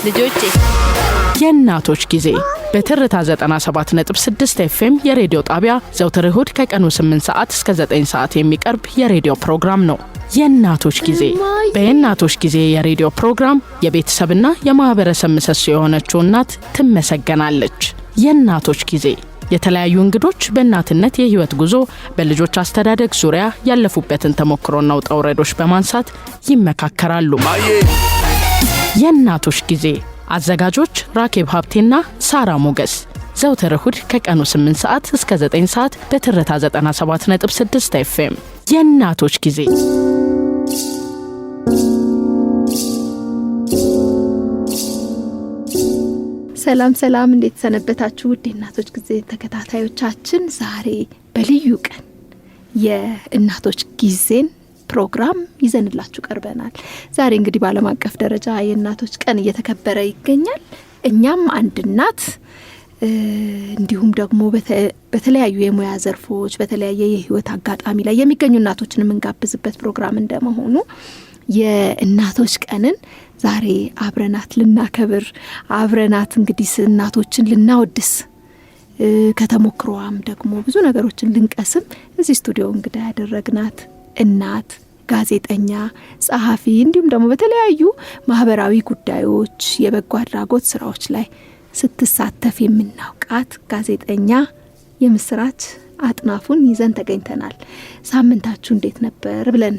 ልጆቼ የእናቶች ጊዜ በትርታ 97.6 FM የሬዲዮ ጣቢያ ዘውትር እሁድ ከቀኑ 8 ሰዓት እስከ 9 ሰዓት የሚቀርብ የሬዲዮ ፕሮግራም ነው። የእናቶች ጊዜ በእናቶች ጊዜ የሬዲዮ ፕሮግራም የቤተሰብና የማህበረሰብ ምሰሶ የሆነችው እናት ትመሰገናለች። የእናቶች ጊዜ የተለያዩ እንግዶች በእናትነት የህይወት ጉዞ በልጆች አስተዳደግ ዙሪያ ያለፉበትን ተሞክሮና ውጣ ውረዶች በማንሳት ይመካከራሉ። የእናቶች ጊዜ አዘጋጆች ራኬብ ሀብቴና ሳራ ሞገስ ዘውትር እሁድ ከቀኑ 8 ሰዓት እስከ 9 ሰዓት በትርታ 97.6 FM የእናቶች ጊዜ። ሰላም እንዴት ሰነበታችሁ ውድ እናቶች ጊዜ ተከታታዮቻችን? ዛሬ በልዩ ቀን የእናቶች ጊዜን ፕሮግራም ይዘንላችሁ ቀርበናል። ዛሬ እንግዲህ በዓለም አቀፍ ደረጃ የእናቶች ቀን እየተከበረ ይገኛል። እኛም አንድ እናት እንዲሁም ደግሞ በተለያዩ የሙያ ዘርፎች በተለያየ የህይወት አጋጣሚ ላይ የሚገኙ እናቶችን የምንጋብዝበት ፕሮግራም እንደመሆኑ የእናቶች ቀንን ዛሬ አብረናት ልናከብር አብረናት እንግዲህ እናቶችን ልናወድስ ከተሞክሮዋም ደግሞ ብዙ ነገሮችን ልንቀስም እዚህ ስቱዲዮ እንግዳ ያደረግናት እናት ጋዜጠኛ፣ ጸሐፊ እንዲሁም ደግሞ በተለያዩ ማህበራዊ ጉዳዮች የበጎ አድራጎት ስራዎች ላይ ስትሳተፍ የምናውቃት ጋዜጠኛ የምስራች አጥናፉን ይዘን ተገኝተናል። ሳምንታችሁ እንዴት ነበር ብለን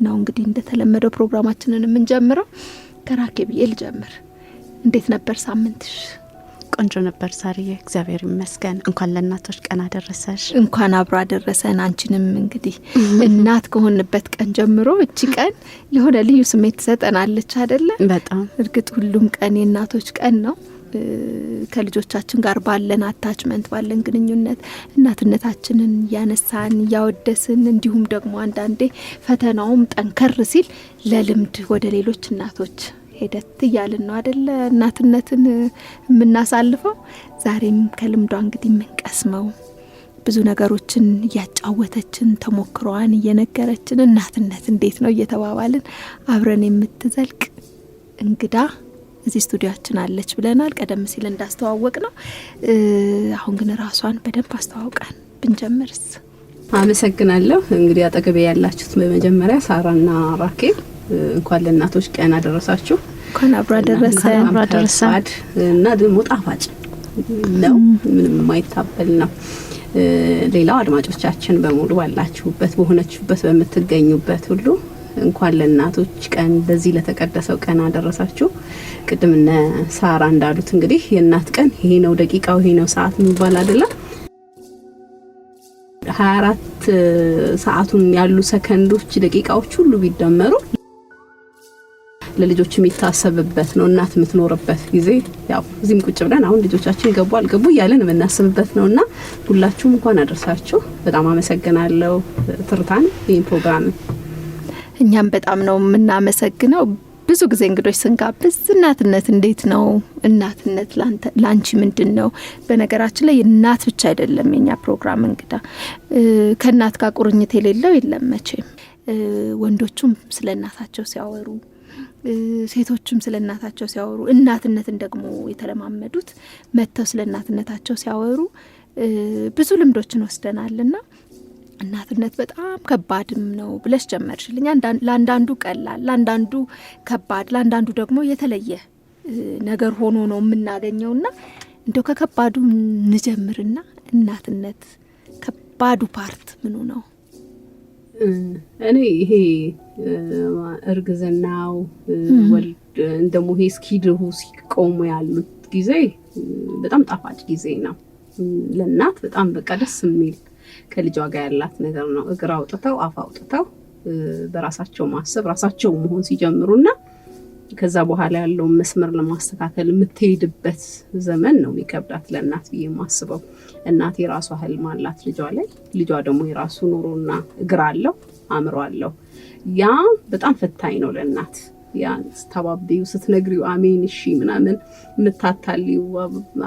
ነው እንግዲህ እንደተለመደው ፕሮግራማችንን የምንጀምረው። ከራኬብዬ ልጀምር። እንዴት ነበር ሳምንትሽ? ቆንጆ ነበር ሳርዬ፣ እግዚአብሔር ይመስገን። እንኳን ለእናቶች ቀን አደረሰሽ። እንኳን አብሮ አደረሰን። አንቺንም እንግዲህ እናት ከሆንበት ቀን ጀምሮ እቺ ቀን የሆነ ልዩ ስሜት ትሰጠናለች አይደለ? በጣም እርግጥ ሁሉም ቀን የእናቶች ቀን ነው። ከልጆቻችን ጋር ባለን አታችመንት ባለን ግንኙነት እናትነታችንን ያነሳን ያወደስን እንዲሁም ደግሞ አንዳንዴ ፈተናውም ጠንከር ሲል ለልምድ ወደ ሌሎች እናቶች ሄደት እያልን ነው አይደለ እናትነትን የምናሳልፈው። ዛሬም ከልምዷ እንግዲህ የምንቀስመው ብዙ ነገሮችን እያጫወተችን ተሞክሯን እየነገረችን እናትነት እንዴት ነው እየተባባልን አብረን የምትዘልቅ እንግዳ እዚህ ስቱዲዮአችን አለች ብለናል። ቀደም ሲል እንዳስተዋወቅ ነው። አሁን ግን ራሷን በደንብ አስተዋውቃን ብንጀምርስ? አመሰግናለሁ። እንግዲህ አጠገቤ ያላችሁት በመጀመሪያ ሳራና ራኬብ እንኳን ለእናቶች ቀን አደረሳችሁ። እንኳን አብሮ አደረሰን። እና ደግሞ ጣፋጭ ነው፣ ምንም የማይታበል ነው። ሌላው አድማጮቻችን በሙሉ ባላችሁበት በሆነችሁበት በምትገኙበት ሁሉ እንኳን ለእናቶች ቀን በዚህ ለተቀደሰው ቀን አደረሳችሁ። ቅድም እነ ሳራ እንዳሉት እንግዲህ የእናት ቀን ይሄ ነው ደቂቃው፣ ይሄ ነው ሰዓት የሚባል አይደለም። 24 ሰዓቱን ያሉ ሰከንዶች ደቂቃዎች ሁሉ ቢደመሩ ለልጆች የሚታሰብበት ነው። እናት የምትኖርበት ጊዜ ያው እዚህም ቁጭ ብለን አሁን ልጆቻችን ገቡ አልገቡ እያለን የምናስብበት ነውና ሁላችሁም እንኳን አደረሳችሁ። በጣም አመሰግናለሁ ትርታን ይህን ፕሮግራም። እኛም በጣም ነው የምናመሰግነው። ብዙ ጊዜ እንግዶች ስንጋብዝ እናትነት እንዴት ነው፣ እናትነት ላንቺ ምንድን ነው? በነገራችን ላይ እናት ብቻ አይደለም የኛ ፕሮግራም እንግዳ፣ ከእናት ጋር ቁርኝት የሌለው የለም መቼም። ወንዶቹም ስለ እናታቸው ሲያወሩ፣ ሴቶቹም ስለ እናታቸው ሲያወሩ፣ እናትነትን ደግሞ የተለማመዱት መተው ስለ እናትነታቸው ሲያወሩ ብዙ ልምዶችን ወስደናልና እናትነት በጣም ከባድም ነው ብለሽ ጀመርሽልኝ። ለአንዳንዱ ቀላል፣ ለአንዳንዱ ከባድ፣ ለአንዳንዱ ደግሞ የተለየ ነገር ሆኖ ነው የምናገኘውና እንደው ከከባዱ እንጀምርና እናትነት ከባዱ ፓርት ምኑ ነው? እኔ ይሄ እርግዝናው ወልድ እንደሞ ይሄ እስኪድሁ ሲቆሙ ያሉት ጊዜ በጣም ጣፋጭ ጊዜ ነው ለእናት። በጣም በቃ ደስ የሚል ከልጇ ጋር ያላት ነገር ነው። እግር አውጥተው አፍ አውጥተው በራሳቸው ማሰብ ራሳቸው መሆን ሲጀምሩና ከዛ በኋላ ያለው መስመር ለማስተካከል የምትሄድበት ዘመን ነው የሚከብዳት ለእናት ብዬ የማስበው። እናት የራሷ ህልም አላት ልጇ ላይ፣ ልጇ ደግሞ የራሱ ኑሮና እግር አለው አእምሮ አለው። ያ በጣም ፈታኝ ነው ለእናት። ያ ተባብዩ ስትነግሪው አሜን እሺ ምናምን የምታታሊው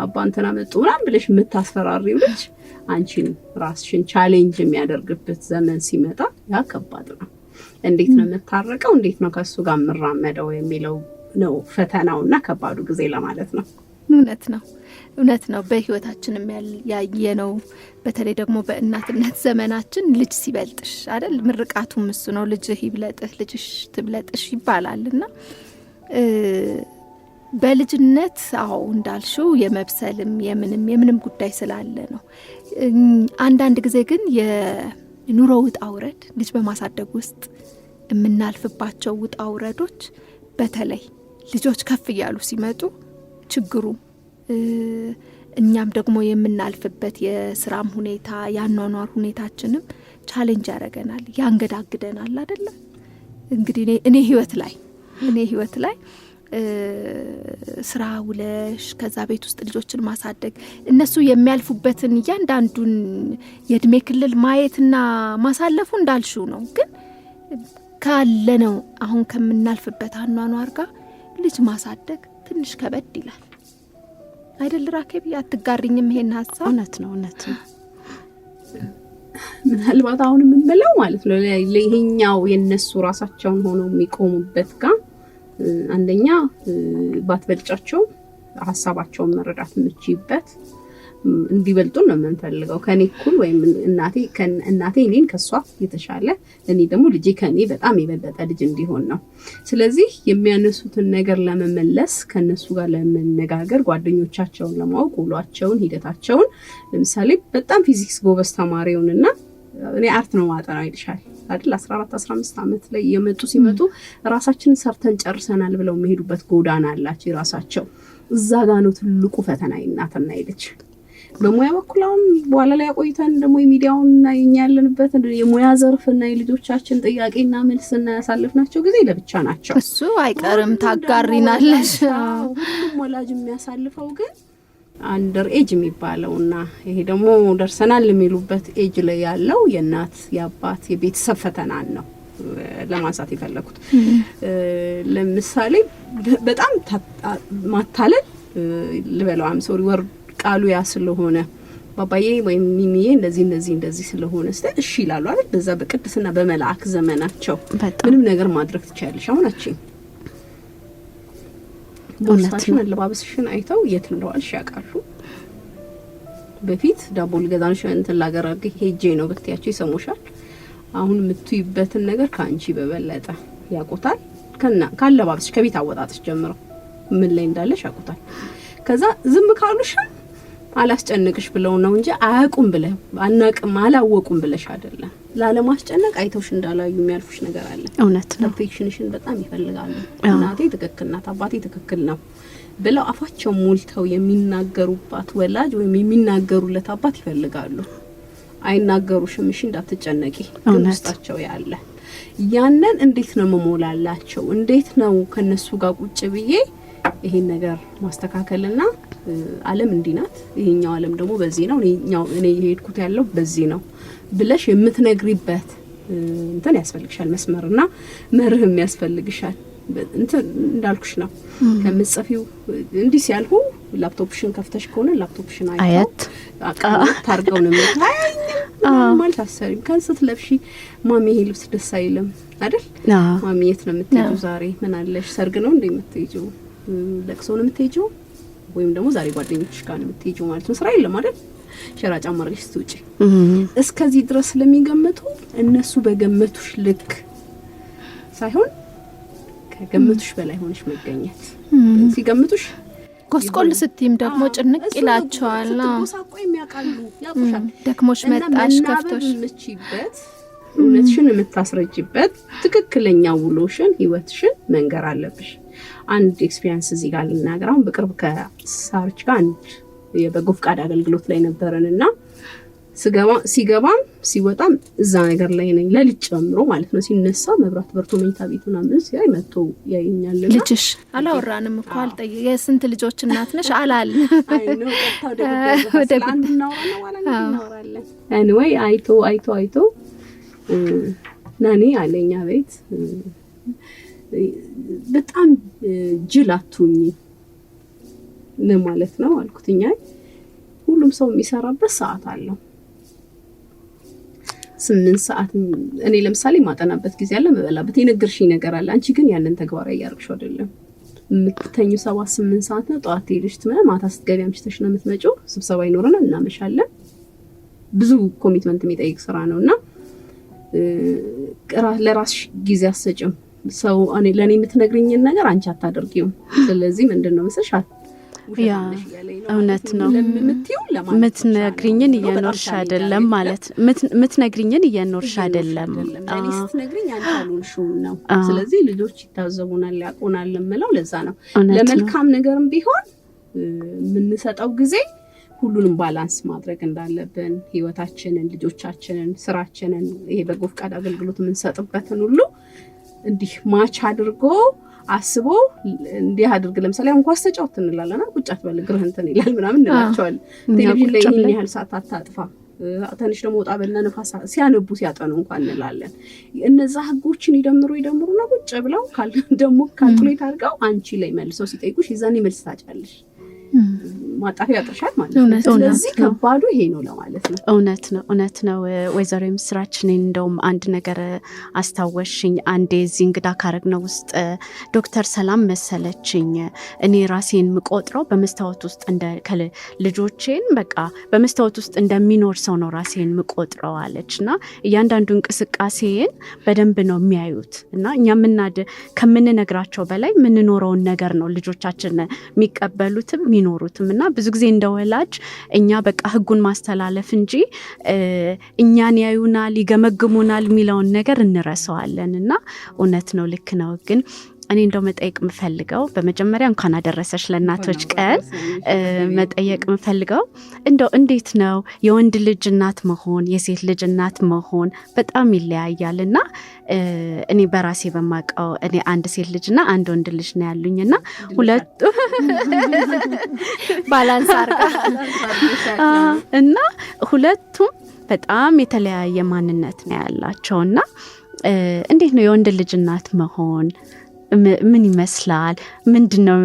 አባንተና መጡ ምናምን ብለሽ የምታስፈራሪው ልጅ አንቺን ራስሽን ቻሌንጅ የሚያደርግበት ዘመን ሲመጣ ያ ከባድ ነው። እንዴት ነው የምታረቀው? እንዴት ነው ከሱ ጋር መራመደው የሚለው ነው ፈተናውና ከባዱ ጊዜ ለማለት ነው። እውነት ነው። በህይወታችንም ያየነው በተለይ ደግሞ በእናትነት ዘመናችን ልጅ ሲበልጥሽ አይደል ምርቃቱም እሱ ነው። ልጅህ ይብለጥህ ልጅሽ ትብለጥሽ ይባላልና በልጅነት እንዳልሽው የመብሰልም የምንም ጉዳይ ስላለ ነው። አንዳንድ ጊዜ ግን የኑሮ ውጣ ውረድ ልጅ በማሳደግ ውስጥ የምናልፍባቸው ውጣ ውረዶች በተለይ ልጆች ከፍ እያሉ ሲመጡ ችግሩ እኛም ደግሞ የምናልፍበት የስራም ሁኔታ ያኗኗር ሁኔታችንም ቻሌንጅ ያደርገናል፣ ያንገዳግደናል አይደለም። እንግዲህ እኔ ህይወት ላይ ስራ ውለሽ ከዛ ቤት ውስጥ ልጆችን ማሳደግ እነሱ የሚያልፉበትን እያንዳንዱን የእድሜ ክልል ማየትና ማሳለፉ እንዳልሽው ነው። ግን ካለነው አሁን ከምናልፍበት አኗኗር ጋር ልጅ ማሳደግ ትንሽ ከበድ ይላል አይደል? ራኬብ አትጋሪኝም ይሄን ሀሳብ? እውነት ነው። ምናልባት አሁን የምንበላው ማለት ነው ለይሄኛው የነሱ ራሳቸውን ሆነው የሚቆሙበት ጋር አንደኛ ባትበልጫቸው ሀሳባቸውን መረዳት የምችይበት እንዲበልጡ ነው የምንፈልገው። ከኔ እኩል ወይም እናቴ እኔን ከሷ የተሻለ እኔ ደግሞ ልጄ ከኔ በጣም የበለጠ ልጅ እንዲሆን ነው። ስለዚህ የሚያነሱትን ነገር ለመመለስ ከነሱ ጋር ለመነጋገር ጓደኞቻቸውን ለማወቅ ውሏቸውን ሂደታቸውን ለምሳሌ በጣም ፊዚክስ ጎበዝ ተማሪውንና እኔ አርት ነው ማጠናው ይልሻል አይደል 14 15 ዓመት ላይ ሲመጡ ራሳችንን ሰርተን ጨርሰናል ብለው የሚሄዱበት ጎዳና አላቸው ራሳቸው። እዛ ጋር ነው ትልቁ ፈተና እናትና ልጅ። በሙያ በኩል አሁን በኋላ ላይ ቆይተን ደግሞ የሚዲያውንና ያለንበት የሙያ ዘርፍና የልጆቻችን ጥያቄና መልስና ያሳልፍናቸው ጊዜ ለብቻ ናቸው። እሱ አይቀርም ታጋሪናለሽ። ሁሉም ወላጅ የሚያሳልፈው ግን አንደር ኤጅ የሚባለውና ይሄ ደግሞ ደርሰናል የሚሉበት ኤጅ ላይ ያለው የእናት የአባት የቤተሰብ ፈተናን ነው ለማንሳት የፈለኩት። ለምሳሌ በጣም ማታለል ልበለው ሶሪ ወር ቃሉ ያ ስለሆነ ባባዬ ወይም ሚሚዬ እንደዚህ ስለሆነ እሺ ይላሉ አይደል? በዛ በቅድስና በመላእክ ዘመናቸው ምንም ነገር ማድረግ ትችያለሽ። አሁናችን ቦርሳሽን አለባበስሽን አይተው የት እንደዋልሽ ያውቃሉ። በፊት ዳቦ ልገዛንሽ እንትን ላገራግ ሄጄ ነው ብትያቸው ይሰሙሻል። አሁን የምትይበትን ነገር ካንቺ በበለጠ ያውቁታል። ካለባበስሽ ከቤት አወጣጥሽ ጀምሮ ምን ላይ እንዳለሽ ያውቁታል። ከዛ ዝም ካሉሽ አላስጨንቅሽ ብለው ነው እንጂ አያውቁም ብለው አናቅም አላወቁም ብለሽ አይደለም። ላለማስጨነቅ አይተውሽ እንዳላዩ የሚያልፉሽ ነገር አለ። እውነት ነው። ፐርፌክሽንሽን በጣም ይፈልጋሉ። እናቴ ትክክል ናት አባቴ ትክክል ነው ብለው አፋቸው ሞልተው የሚናገሩባት ወላጅ ወይም የሚናገሩለት አባት ይፈልጋሉ። አይናገሩሽም እሺ እንዳትጨነቂ ውስጣቸው ያለ ያንን እንዴት ነው መሞላላቸው? እንዴት ነው ከነሱ ጋር ቁጭ ብዬ ይሄን ነገር ማስተካከልና ዓለም እንዲናት ይሄኛው ዓለም ደግሞ በዚህ ነው እኔ የሄድኩት ያለው በዚህ ነው ብለሽ የምትነግሪበት እንትን ያስፈልግሻል። መስመርና መርህም ያስፈልግሻል። እንትን እንዳልኩሽ ነው ከምጽፊው እንዲህ ሲያልሁ ላፕቶፕሽን ከፍተሽ ከሆነ ላፕቶፕሽን አይተው ታርገው ነው ማለት አሰሪም ከንስት ለብሺ ማሚ ይሄ ልብስ ደስ አይልም አይደል? ማሚ የት ነው የምትሄጂው ዛሬ? ምን አለሽ? ሰርግ ነው እንደ የምትሄጂው? ለቅሶ ነው የምትሄጂው? ወይም ደግሞ ዛሬ ጓደኞችሽ ጋር ነው የምትሄጂው ማለት ነው። ስራ የለም አይደል? ሸራጫ ማርገሽ ስትውጪ እስከዚህ ድረስ ስለሚገመቱ እነሱ በገመቱሽ ልክ ሳይሆን ከገመቱሽ በላይ ሆነሽ መገኘት ሲገመቱሽ ጎስቆል ስትይም ደግሞ ጭንቅ ይላቸዋል። ተቆሳቆይ የሚያቃሉ ያቁሻል። ደክሞሽ መጣሽ ከፍቶሽ ምችበት እውነትሽን የምታስረጅበት ትክክለኛ ውሎሽን ህይወትሽን መንገር አለብሽ። አንድ ኤክስፒሪየንስ እዚህ ጋር ልናገር። አሁን በቅርብ ከሳርች ጋር አንድ የበጎ ፍቃድ አገልግሎት ላይ ነበርንና ሲገባም ሲወጣም እዛ ነገር ላይ ነኝ ለልጅ ጨምሮ ማለት ነው። ሲነሳ መብራት በርቶ መኝታ ቤት ምናምን ሲያይ መጥቶ ያየኛልና ልጅሽ አላወራንም እኮ አልጠየ የስንት ልጆች እናት ነሽ አላል አይ ነው ወደ አንድ እናወራለን anyway አይቶ ናኒ አለኛ ቤት በጣም ጅላቱኝ ምን ማለት ነው አልኩትኛ። ሁሉም ሰው የሚሰራበት ሰዓት አለው። 8 ሰዓት እኔ ለምሳሌ ማጠናበት ጊዜ አለ፣ መበላበት የነገርሽኝ ነገር አለ። አንቺ ግን ያንን ተግባራዊ ያርግሽው አይደለም። የምትተኙ 7-8 ሰዓት ነው። ጠዋት ሄደሽ ማታ ስትገቢ አምሽተሽ ነው የምትመጪው። ስብሰባ ይኖረናል፣ እናመሻለን። ብዙ ኮሚትመንት የሚጠይቅ ስራ ነውና ለራስሽ ጊዜ አሰጭም። ሰው ለኔ የምትነግሪኝን ነገር አንቺ አታደርጊው። ስለዚህ ምንድነው መስልሽ ያ እውነት ነው። ምትነግሪኝን እየኖርሽ አይደለም ማለት ምትነግሪኝን እየኖርሽ አይደለም። ለኔ ስትነግሪኝ አንቺ አልሆንሽው ነው። ስለዚህ ልጆች ይታዘቡናል፣ ያቆናል ለምለው ለዛ ነው። ለመልካም ነገርም ቢሆን የምንሰጠው ጊዜ ሁሉንም ባላንስ ማድረግ እንዳለብን ህይወታችንን፣ ልጆቻችንን፣ ስራችንን ይሄ በጎ ፈቃድ አገልግሎት የምንሰጥበትን ሁሉ እንዲህ ማች አድርጎ አስቦ እንዲህ አድርግ። ለምሳሌ እንኳን ተጫውት እንላለና ቁጭ አትበል እግርህን እንትን ይላል ምናምን እንላቸዋለን። ቴሌቪዥን ላይ ይሄን ያህል ሰዓት አታጥፋ፣ ትንሽ ደግሞ ወጣ በልና ነፋስ ሲያነቡ ሲያጠኑ እንኳን እንላለን። እነዛ ህጎችን ይደምሩና ቁጭ ብለው ደግሞ ካልኩሌት አድርገው አንቺ ላይ መልሰው ሲጠይቁሽ ይዛኔ መልስ ታጫለሽ። ማጣፊያ ያጥርሻል ማለት ነው። ስለዚህ ከባዱ ይሄ ነው ለማለት ነው። እውነት ነው። ወይዘሮ ምስራችን እንደውም አንድ ነገር አስታወሽኝ። አንዴ እዚህ እንግዳ ካረግነው ውስጥ ዶክተር ሰላም መሰለችኝ እኔ ራሴን ምቆጥረው በመስታወት ውስጥ ልጆቼን በቃ በመስታወት ውስጥ እንደሚኖር ሰው ነው ራሴን ምቆጥረው አለችና እያንዳንዱ እንቅስቃሴን በደንብ ነው የሚያዩት እና እኛ ከምንነግራቸው በላይ ምንኖረውን ነገር ነው ልጆቻችን የሚቀበሉትም የሚኖሩትም እና ብዙ ጊዜ እንደወላጅ እኛ በቃ ህጉን ማስተላለፍ እንጂ እኛን ያዩናል ይገመግሙናል የሚለውን ነገር እንረሳዋለን። እና እውነት ነው፣ ልክ ነው። ግን እኔ እንደው መጠየቅ ምፈልገው በመጀመሪያ እንኳን አደረሰሽ ለእናቶች ቀን መጠየቅ ምፈልገው እንደው እንዴት ነው የወንድ ልጅ እናት መሆን የሴት ልጅ እናት መሆን በጣም ይለያያልና እኔ በራሴ በማቀው እኔ አንድ ሴት ልጅና አንድ ወንድ ልጅ ነው ያሉኝና ሁለቱ ባላንስ አርጋ እና ሁለቱም በጣም የተለያየ ማንነት ነው ያላቸውና እንዴት ነው የወንድ ልጅ እናት መሆን ምን ይመስላል? ምንድነው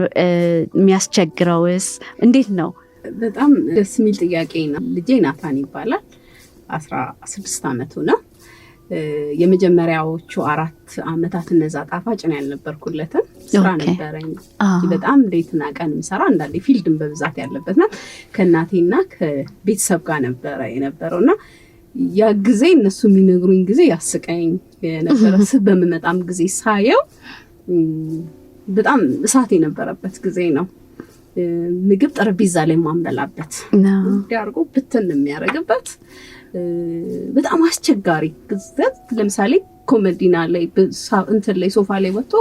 የሚያስቸግረውስ? እንዴት ነው? በጣም ደስ የሚል ጥያቄ ነው። ልጄ ናታን ይባላል። 16 አመቱ ነው። የመጀመሪያዎቹ 4 አመታት እነዛ ጣፋጭ ነው ያልነበርኩለትም ስራ ነበረኝ። በጣም ሌትና ቀን ምሰራ እንዳለ ፊልድም በብዛት ያለበትና ከእናቴና ከቤተሰብ ጋር ነበር የነበረውና ያ ጊዜ እነሱ የሚነግሩኝ ጊዜ ያስቀኝ የነበረ በመመጣም ጊዜ ሳየው በጣም እሳት የነበረበት ጊዜ ነው። ምግብ ጠረጴዛ ላይ ማምበላበት እንዲያርጎ ብትን የሚያረግበት በጣም አስቸጋሪ ግዝት። ለምሳሌ ኮሜዲና ላይ እንትን ላይ ሶፋ ላይ ወጥቶ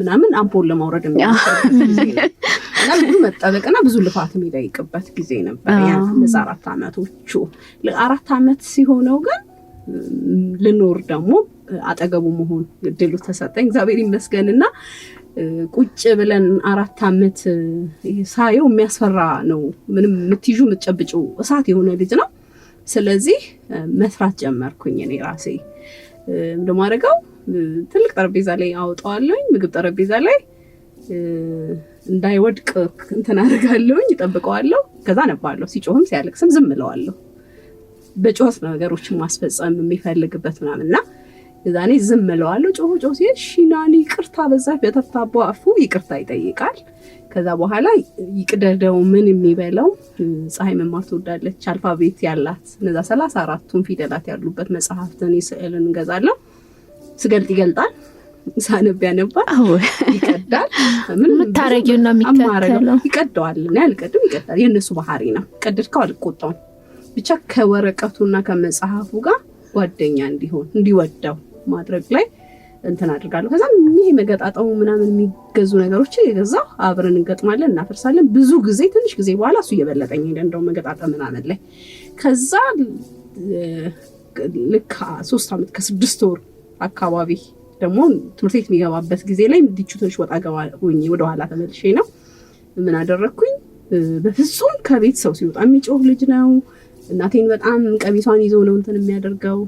ምናምን አምፖል ለማውረድ እና ብዙ መጠበቅና ብዙ ልፋት የሚጠይቅበት ጊዜ ነበር። ያ 4 አመቶቹ 4 አመት ሲሆነው ግን ልኖር ደግሞ አጠገቡ መሆን እድሉ ተሰጠኝ እግዚአብሔር ይመስገንና ቁጭ ብለን 4 አመት ሳየው የሚያስፈራ ነው። ምንም ምትይጁ ምትጨብጩ እሳት የሆነ ልጅ ነው። ስለዚህ መስራት ጀመርኩኝ እኔ ራሴ እንደማረጋው ትልቅ ጠረጴዛ ላይ አውጣዋለሁኝ። ምግብ ጠረጴዛ ላይ እንዳይወድቅ እንትን አደርጋለሁኝ፣ እጠብቀዋለሁ። ከዛ ነባለሁ። ሲጮህም ሲያለቅስም ዝም እለዋለሁ። በጮህ ነገሮችን ማስፈጸም የሚፈልግበት ምናምንና እዛኔ ዝም እለዋለሁ። ጮህ ሲል ሽናኒ ይቅርታ በዛ በተፍታቦ አፉ ይቅርታ ይጠይቃል። ከዛ በኋላ ይቅደደው ምን የሚበለው ፀሐይ መማር ትወዳለች አልፋቤት ያላት እነዛ 34ቱን ፊደላት ያሉበት መጽሐፍትን ይስዕልን እንገዛለሁ። ስገልጥ ይገልጣል፣ ሳነብ ያነባል፣ ይቀዳል። ምን ምታረጊው ነው የሚከተለው? ይቀደዋል እና ያልቀድም ይቀዳል። የነሱ ባህሪ ነው። ቀድድከው አልቆጣው ብቻ ከወረቀቱና ከመጽሐፉ ጋር ጓደኛ እንዲሆን እንዲወደው ማድረግ ላይ እንትን አድርጋለሁ። ከዛም ይሄ መገጣጣሙ ምናምን የሚገዙ ነገሮች የገዛው አብረን እንገጥማለን፣ እናፈርሳለን። ብዙ ጊዜ ትንሽ ጊዜ በኋላ እሱ እየበለጠኝ ሄደ እንደው መገጣጣም ምናምን ላይ። ከዛ ልክ 3 አመት ከ6 ወር አካባቢ ደግሞ ትምህርት ቤት የሚገባበት ጊዜ ላይ ዲቹ ትንሽ ወጣ ገባ ሆኜ ወደ ኋላ ተመልሼ ነው ምን አደረኩኝ። በፍጹም ከቤት ሰው ሲወጣ የሚጮህ ልጅ ነው። እናቴን በጣም ቀሚሷን ይዞ ነው እንትን የሚያደርገው።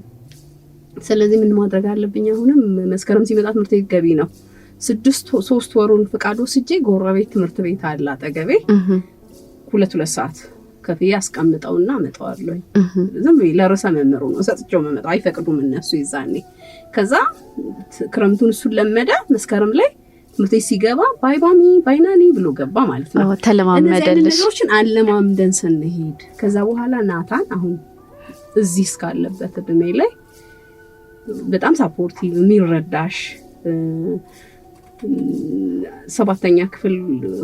ስለዚህ ምን ማድረግ አለብኝ? አሁንም መስከረም ሲመጣ ትምህርት ቤት ገቢ ነው። 3 ወሩን ፍቃድ ወስጄ ጎረቤት ትምህርት ቤት አለ አጠገቤ 2 ሰዓት ከፍዬ አስቀምጠውና አመጣዋለሁ። ዝም ብዬ ለርዕሰ መምህሩ ነው ሰጥቼው መመጣው፣ አይፈቅዱም እነሱ ይዛኔ። ከዛ ክረምቱን እሱን ለመደ። መስከረም ላይ ምርቴ ሲገባ ባይባሚ ባይናኒ ብሎ ገባ ማለት ነው። ተለማመደልሽ። ነገሮችን አለማምደን ስንሄድ ከዛ በኋላ ናታን አሁን እዚህ እስካለበት እድሜ ላይ በጣም ሳፖርቲቭ የሚረዳሽ 7ኛ ክፍል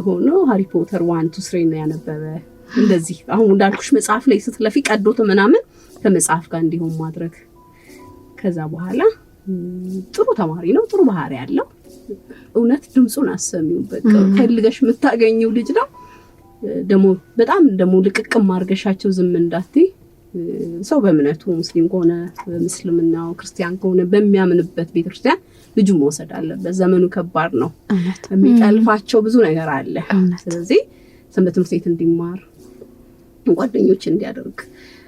ሆኖ ሃሪ ፖተር 1 to 3 ነው ያነበበ። እንደዚህ አሁን እንዳልኩሽ መጽሐፍ ላይ ስትለፊ ቀዶት ምናምን ከመጽሐፍ ጋር እንዲሆን ማድረግ። ከዛ በኋላ ጥሩ ተማሪ ነው፣ ጥሩ ባህሪ ያለው እውነት ድምጹን አሰሚው በቃ ፈልገሽ የምታገኘው ልጅ ነው። በጣም ልቅቅም አድርገሻቸው ዝም እንዳትይ። ሰው በእምነቱ ሙስሊም ከሆነ በእስልምናው፣ ክርስቲያን ከሆነ በሚያምንበት ቤተክርስቲያን ልጁ መውሰድ አለበት። ዘመኑ ከባድ ነው፣ የሚጠልፋቸው ብዙ ነገር አለ። ስለዚህ ሰንበት ትምህርት ቤት እንዲማር ጓደኞች እንዲያደርግ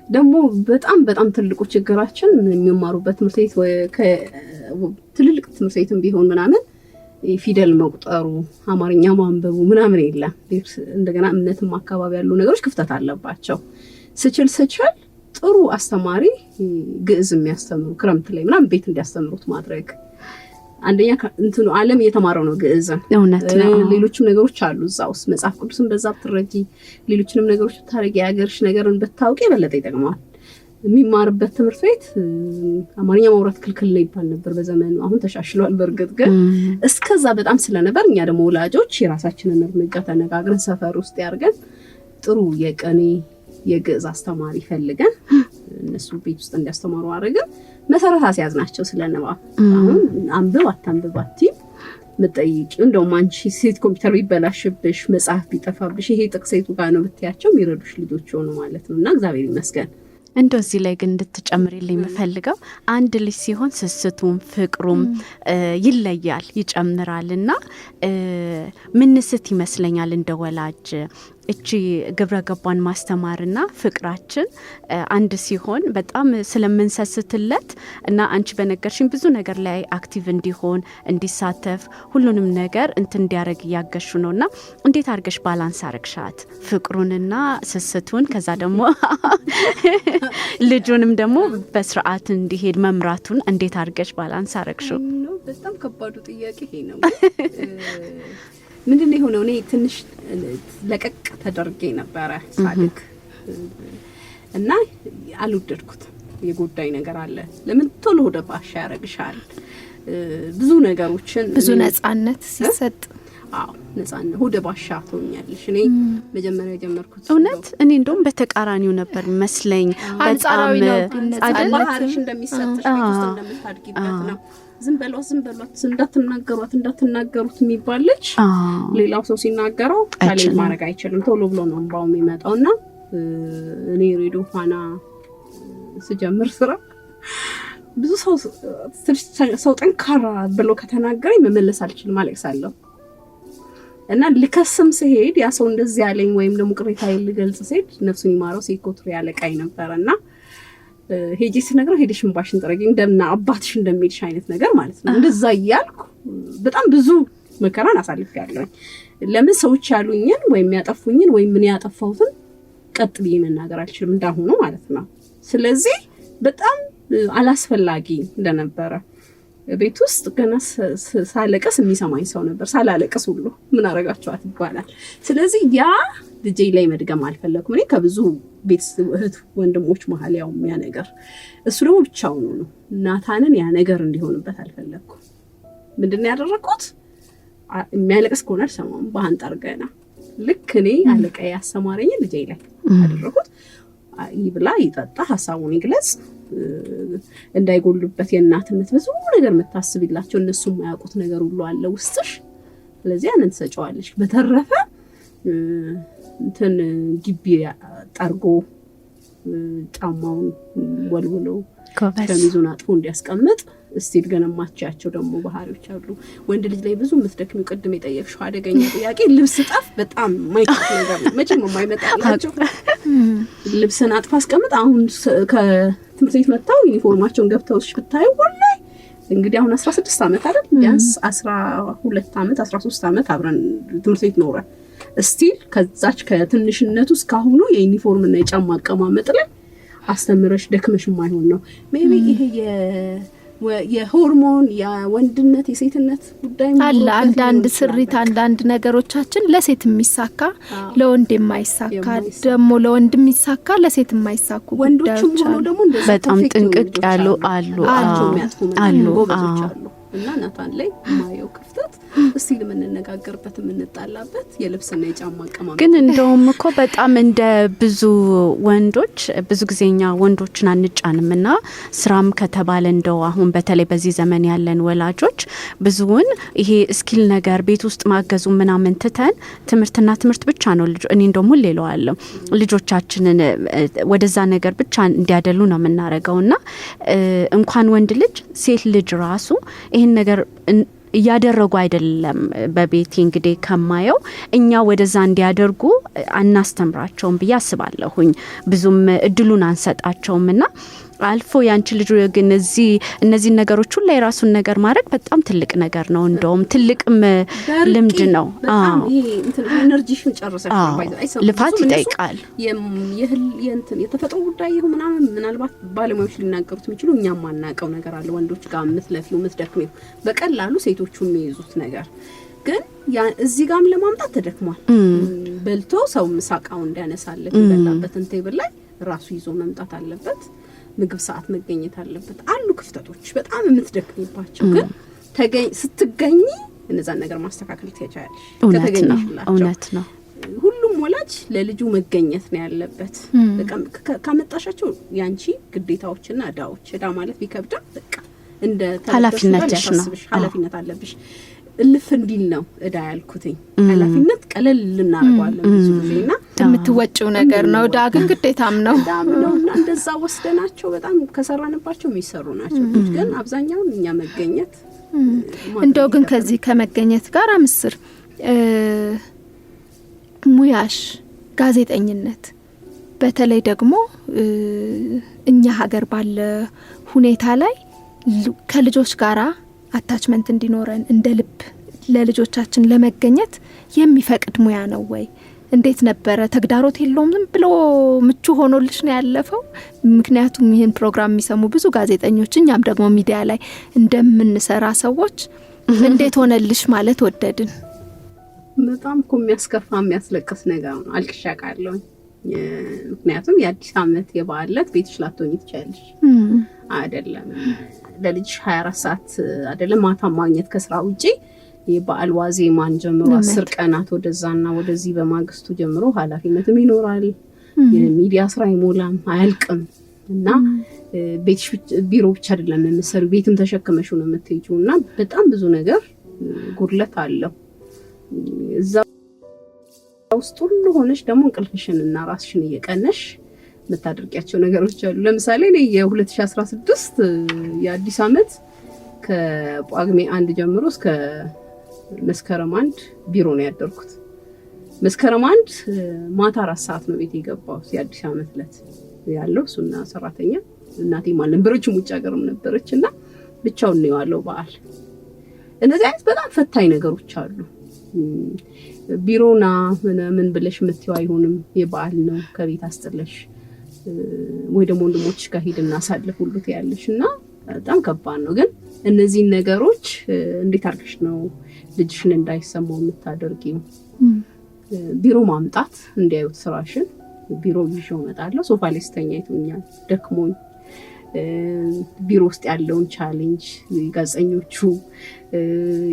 ደግሞ በጣም ትልቁ ችግራችን የሚማሩበት ትምህርት ቤት ትልልቅ ትምህርት ቤትም ቢሆን ምናምን ፊደል መቁጠሩ አማርኛ ማንበቡ ምናምን የለም። እንደገና እምነትም አካባቢ ያሉ ነገሮች ክፍተት አለባቸው። ስችል ጥሩ አስተማሪ ግዕዝ የሚያስተምሩ ክረምት ላይ ምናምን ቤት እንዲያስተምሩት ማድረግ። አንደኛ እንትኑ ዓለም እየተማረው ነው ግዕዝን። ሌሎችም ነገሮች አሉ እዛ ውስጥ መጽሐፍ ቅዱስን በዛ ብትረጂ ሌሎችንም ነገሮች ብታረጊ የሀገርሽ ነገርን ብታውቂ የበለጠ ይጠቅማል። የሚማርበት ትምህርት ቤት አማርኛ ማውራት ክልክል ነው ይባል ነበር በዘመኑ። አሁን ተሻሽሏል በእርግጥ ግን እስከዛ በጣም ስለነበር እኛ ደግሞ ወላጆች የራሳችንን እርምጃ ተነጋግረን ሰፈር ውስጥ ያርገን ጥሩ የቀኔ የግዕዝ አስተማሪ ፈልገን እነሱ ቤት ውስጥ እንዲያስተማሩ አድርገን መሰረት አስያዝናቸው። ስለንባብ አሁን አንብብ አታንብባቲ መጠይቂው እንደውም አንቺ ሴት ኮምፒውተር ቢበላሽብሽ መጽሐፍ ቢጠፋብሽ ይሄ ጥቅሴቱ ጋር ነው ብትያቸው የሚረዱሽ ልጆች ሆኑ ማለት ነውና እግዚአብሔር ይመስገን። እንደዚህ ላይ ግን እንድትጨምሪልኝ የምፈልገው አንድ ልጅ ሲሆን ስስቱም ፍቅሩም ይለያል ይጨምራልና ምንስት ይመስለኛል እንደ ወላጅ እቺ ግብረ ገባን ማስተማርና ፍቅራችን አንድ ሲሆን በጣም ስለምንሰስትለት እና አንቺ በነገርሽኝ ብዙ ነገር ላይ አክቲቭ እንዲሆን እንዲሳተፍ ሁሉንም ነገር እንዲያረግ ያገሹ ነውና እንዴት አርገሽ ባላንስ አርግሻት ፍቅሩንና ስስቱን ከዛ ደግሞ ልጁንም ደግሞ በስርዓት እንዲሄድ መምራቱን እንዴት አርገሽ ባላንስ አርግሽው? በጣም ከባዱ ጥያቄ ይሄ ነው። ምንድነው የሆነው? እኔ ትንሽ ለቀቅ ተደርጌ ነበረ ሳድግ እና አልወደድኩት። የጎዳይ ነገር አለ። ለምን ቶሎ ወደ ባሻ ያረግሻል ብዙ ነገሮችን ብዙ ነፃነት ሲሰጥ ነፃነት ወደ ባሻ ትሆኛለሽ። እኔ መጀመሪያ ጀመርኩት እውነት እኔ እንደውም በተቃራኒው ነበር መስለኝ። በጣም ባህሪሽ እንደሚሰጥሽ ቤት ውስጥ እንደምታድጊበት ነው። ዝም በሏት እንዳትናገሩት የሚባል ልጅ ሌላው ሰው ሲናገረው ቻሌንጅ ማድረግ አይችልም። ቶሎ ብሎ ነው እንባው የሚመጣውና እኔ ሬዲዮ ፋና ስጀምር ስራ ብዙ ሰው ጠንካራ ብሎ ከተናገረኝ መመለስ አልችልም፣ አለቅሳለሁ። እና ልከስም ሲሄድ ያ ሰው እንደዚህ ያለኝ ወይም ደግሞ ቅሬታዬን ልገልጽ ሲሄድ ነፍሱን ይማረው ሲኮትሩ ያለቃይ ነበርና ሄጂ ሲነግረው ሄደሽ እንባሽን ጥረጊ እንደና አባትሽ እንደሚልሽ አይነት ነገር ማለት ነው። እንደዛ ይያልኩ በጣም ብዙ መከራን አሳልፌያለሁ። ለምን ሰዎች ያሉኝን ወይም ያጠፉኝን ወይም ምን ያጠፋሁትን ቀጥ ብዬ መናገር አልችልም እንዳሁኑ ማለት ነው። ስለዚህ በጣም አላስፈላጊ እንደነበረ ቤት ውስጥ ገና ሳለቀስ የሚሰማኝ ሰው ነበር። ሳላለቀስ ሁሉ ምን አረጋችኋት ይባላል። ስለዚህ ያ ልጄ ላይ መድገም አልፈለኩም። እኔ ከብዙ ቤት እህት ወንድሞች መሀል ያው ያ ነገር እሱ ደግሞ ብቻውን ነው ናታንን ያ ነገር እንዲሆንበት አልፈለኩም። ምንድነው ያደረኩት? የሚያለቅስ ከሆነ አልሰማም። በአንጣር ገና ልክ እኔ አለቃዬ ያስተማረኝ ልጄ ላይ አደረኩት። ይብላ ይጠጣ ሐሳቡን ይግለጽ እንዳይጎሉበት የእናትነት ብዙ ነገር የምታስብላቸው እነሱ የማያውቁት ነገር ሁሉ አለ ውስጥሽ። ስለዚህ ያንን ትሰጫዋለሽ። በተረፈ እንትን ግቢ ጠርጎ ጫማውን ወልውሎ ሸሚዙን አጥፎ እንዲያስቀምጥ እስቲል ገነማቻቸው ደግሞ ባህሪዎች አሉ። ወንድ ልጅ ላይ ብዙ ምትደክሚው ቅድም የጠየቅሽው አደገኛ ጥያቄ ልብስ ጣፍ በጣም ማይቀር ነገር ነው። መቼም የማይመጣላቸው ልብስን አጥፋ አስቀምጥ። አሁን ከትምህርት ቤት መጣው ዩኒፎርማቸውን ገብተውሽ ብታዩ ወላሂ እንግዲህ አሁን 16 ዓመት አይደል ቢያንስ 12 ዓመት 13 ዓመት አብረን ትምህርት ቤት ኖረ። እስቲል ከዛች ከትንሽነቱ እስካሁኑ የዩኒፎርም እና የጫማ አቀማመጥ ላይ አስተምረሽ ደክመሽ የማይሆን ነው። ሜቢ ይሄ የሆርሞን የወንድነት የሴትነት ጉዳይ አለ። አንዳንድ ስሪት አንዳንድ ነገሮቻችን ለሴት የሚሳካ ለወንድ የማይሳካ ደግሞ ለወንድ የሚሳካ ለሴት የማይሳኩ ወንዶችም ሆኖ ደግሞ በጣም ጥንቅቅ ያሉ አሉ ጎበዞች አሉ። እና ናታን ላይ ማየው ክፍተት እስቲ ለምንነጋገርበት የምንጣላበት የልብስና የጫማ አቀማመጥ ግን እንደውም እኮ በጣም እንደ ብዙ ወንዶች ብዙ ጊዜኛ ወንዶችን አንጫንምና ስራም ከተባለ እንደው አሁን በተለይ በዚህ ዘመን ያለን ወላጆች ብዙውን ይሄ ስኪል ነገር ቤት ውስጥ ማገዙ ምናምን ትተን ትምህርትና ትምህርት ብቻ ነው እኔ እንደውም ሌላዋለሁ ልጆቻችንን ወደዛ ነገር ብቻ እንዲያደሉ ነው የምናረገውና እንኳን ወንድ ልጅ ሴት ልጅ ራሱ ይሄን ነገር እያደረጉ አይደለም። በቤት እንግዲህ ከማየው እኛ ወደዛ እንዲያደርጉ አናስተምራቸውም ብዬ አስባለሁኝ። ብዙም እድሉን አንሰጣቸውምና አልፎ ያንቺ ልጅ ግን እነዚህ ነገሮች ሁሉ የራሱን ነገር ማድረግ በጣም ትልቅ ነገር ነው። እንደውም ትልቅም ልምድ ነው። በጣም ይሄ እንትን ኢነርጂሽን ጨርሰሽ ልፋት ይጠይቃል። የተፈጥሮ ጉዳይ ይሁን ምናልባት ባለሙያዎች ሊናገሩት የሚችሉ እኛም ማናቀው ነገር አለ። ወንዶች ጋር ምትለፊው ምትደክሚው በቀላሉ ሴቶቹ የሚይዙት ነገር ግን እዚህ ጋርም ለማምጣት ተደክሟል። በልቶ ሰው ምሳቃው እንዲያነሳለት ይበላበትን ቴብል ላይ ራሱ ይዞ መምጣት አለበት። ምግብ ሰዓት መገኘት አለበት። አሉ ክፍተቶች በጣም የምትደክሚባቸው ግን ስትገኝ እነዛን ነገር ማስተካከል ትችያለሽ። እውነት ነው። ሁሉም ወላጅ ለልጁ መገኘት ነው ያለበት። በቃ ካመጣሻቸው ያንቺ ግዴታዎችና እዳዎች እዳ ማለት ቢከብዳ በቃ እንደ ኃላፊነትሽ ነው። ኃላፊነት አለብሽ። እልፍ እንዲል ነው እዳ ያልኩትኝ። ኃላፊነት ቀለል ልናረጋለን ብዙ ጊዜና የምትወጪው ነገር ነው። እዳ ግን ግዴታም ነው። እና እንደዛ ወስደናቸው በጣም ከሰራንባቸው የሚሰሩ ናቸው። ግን አብዛኛውን እኛ መገኘት እንደው ግን ከዚህ ከመገኘት ጋር ምስር ሙያሽ ጋዜጠኝነት በተለይ ደግሞ እኛ ሀገር ባለ ሁኔታ ላይ ከልጆች ጋራ አታችመንት እንዲኖረን እንደ ልብ ለልጆቻችን ለመገኘት የሚፈቅድ ሙያ ነው ወይ? እንዴት ነበረ? ተግዳሮት የለውም? ዝም ብሎ ምቹ ሆኖልሽ ነው ያለፈው? ምክንያቱም ይህን ፕሮግራም የሚሰሙ ብዙ ጋዜጠኞች እኛም ደግሞ ሚዲያ ላይ እንደምንሰራ ሰዎች እንዴት ሆነልሽ ማለት ወደድን። በጣም እኮ የሚያስከፋ የሚያስለቅስ ነገር ነው። አልቅሻ ቃለሁ። ምክንያቱም የአዲስ ዓመት የበዓለት ቤትሽ ላትሆኚ ትችያለሽ አይደለም። ለልጅ 24 ሰዓት አይደለም ማታ ማግኘት ከስራ ውጪ የበዓል ዋዜማን ጀምሮ 10 ቀናት ወደዛና ወደዚህ በማግስቱ ጀምሮ ኃላፊነትም ይኖራል። የሚዲያ ስራ ይሞላም አያልቅም እና ቤትሽ ቢሮ ብቻ አይደለም የምትሰሪው፣ ቤትም ተሸክመሽው ነው የምትሄጂውና በጣም ብዙ ነገር ጉድለት አለው። እዛ ውስጥ ሁሉ ሆነሽ ደግሞ እንቅልፍሽንና ራስሽን እየቀነሽ መታደርቂያቸው ነገሮች አሉ። ለምሳሌ እኔ የ2016 የአዲስ ዓመት ከጳጉሜ 1 ጀምሮ እስከ መስከረም 1 ቢሮ ነው ያደርኩት። መስከረም 1 ማታ 4 ሰዓት ነው ቤት የገባው። የአዲስ ዓመት ዕለት ያለው እሱና ሰራተኛ እናቴ ማለት ነበረች፣ ውጭ ሀገርም ነበረችና ብቻውን ነው ያለው በዓል። እነዚህ አይነት በጣም ፈታኝ ነገሮች አሉ። ቢሮና ምን ብለሽ ምትይው አይሆንም። የበዓል ነው ከቤት አስጥለሽ ወይ ደግሞ ወንድሞች ጋር ሄድና አሳልፍ ሁሉ ትያለሽና በጣም ከባድ ነው። ግን እነዚህ ነገሮች እንዴት አድርገሽ ነው ልጅሽን እንዳይሰማው የምታደርጊው? ቢሮ ማምጣት እንዲያዩት ስራሽን ቢሮ ይዤው እመጣለሁ። ሶፋ ላይ ስተኛ ይተኛል ደክሞኝ ቢሮ ውስጥ ያለውን ቻሌንጅ ጋዜጠኞቹ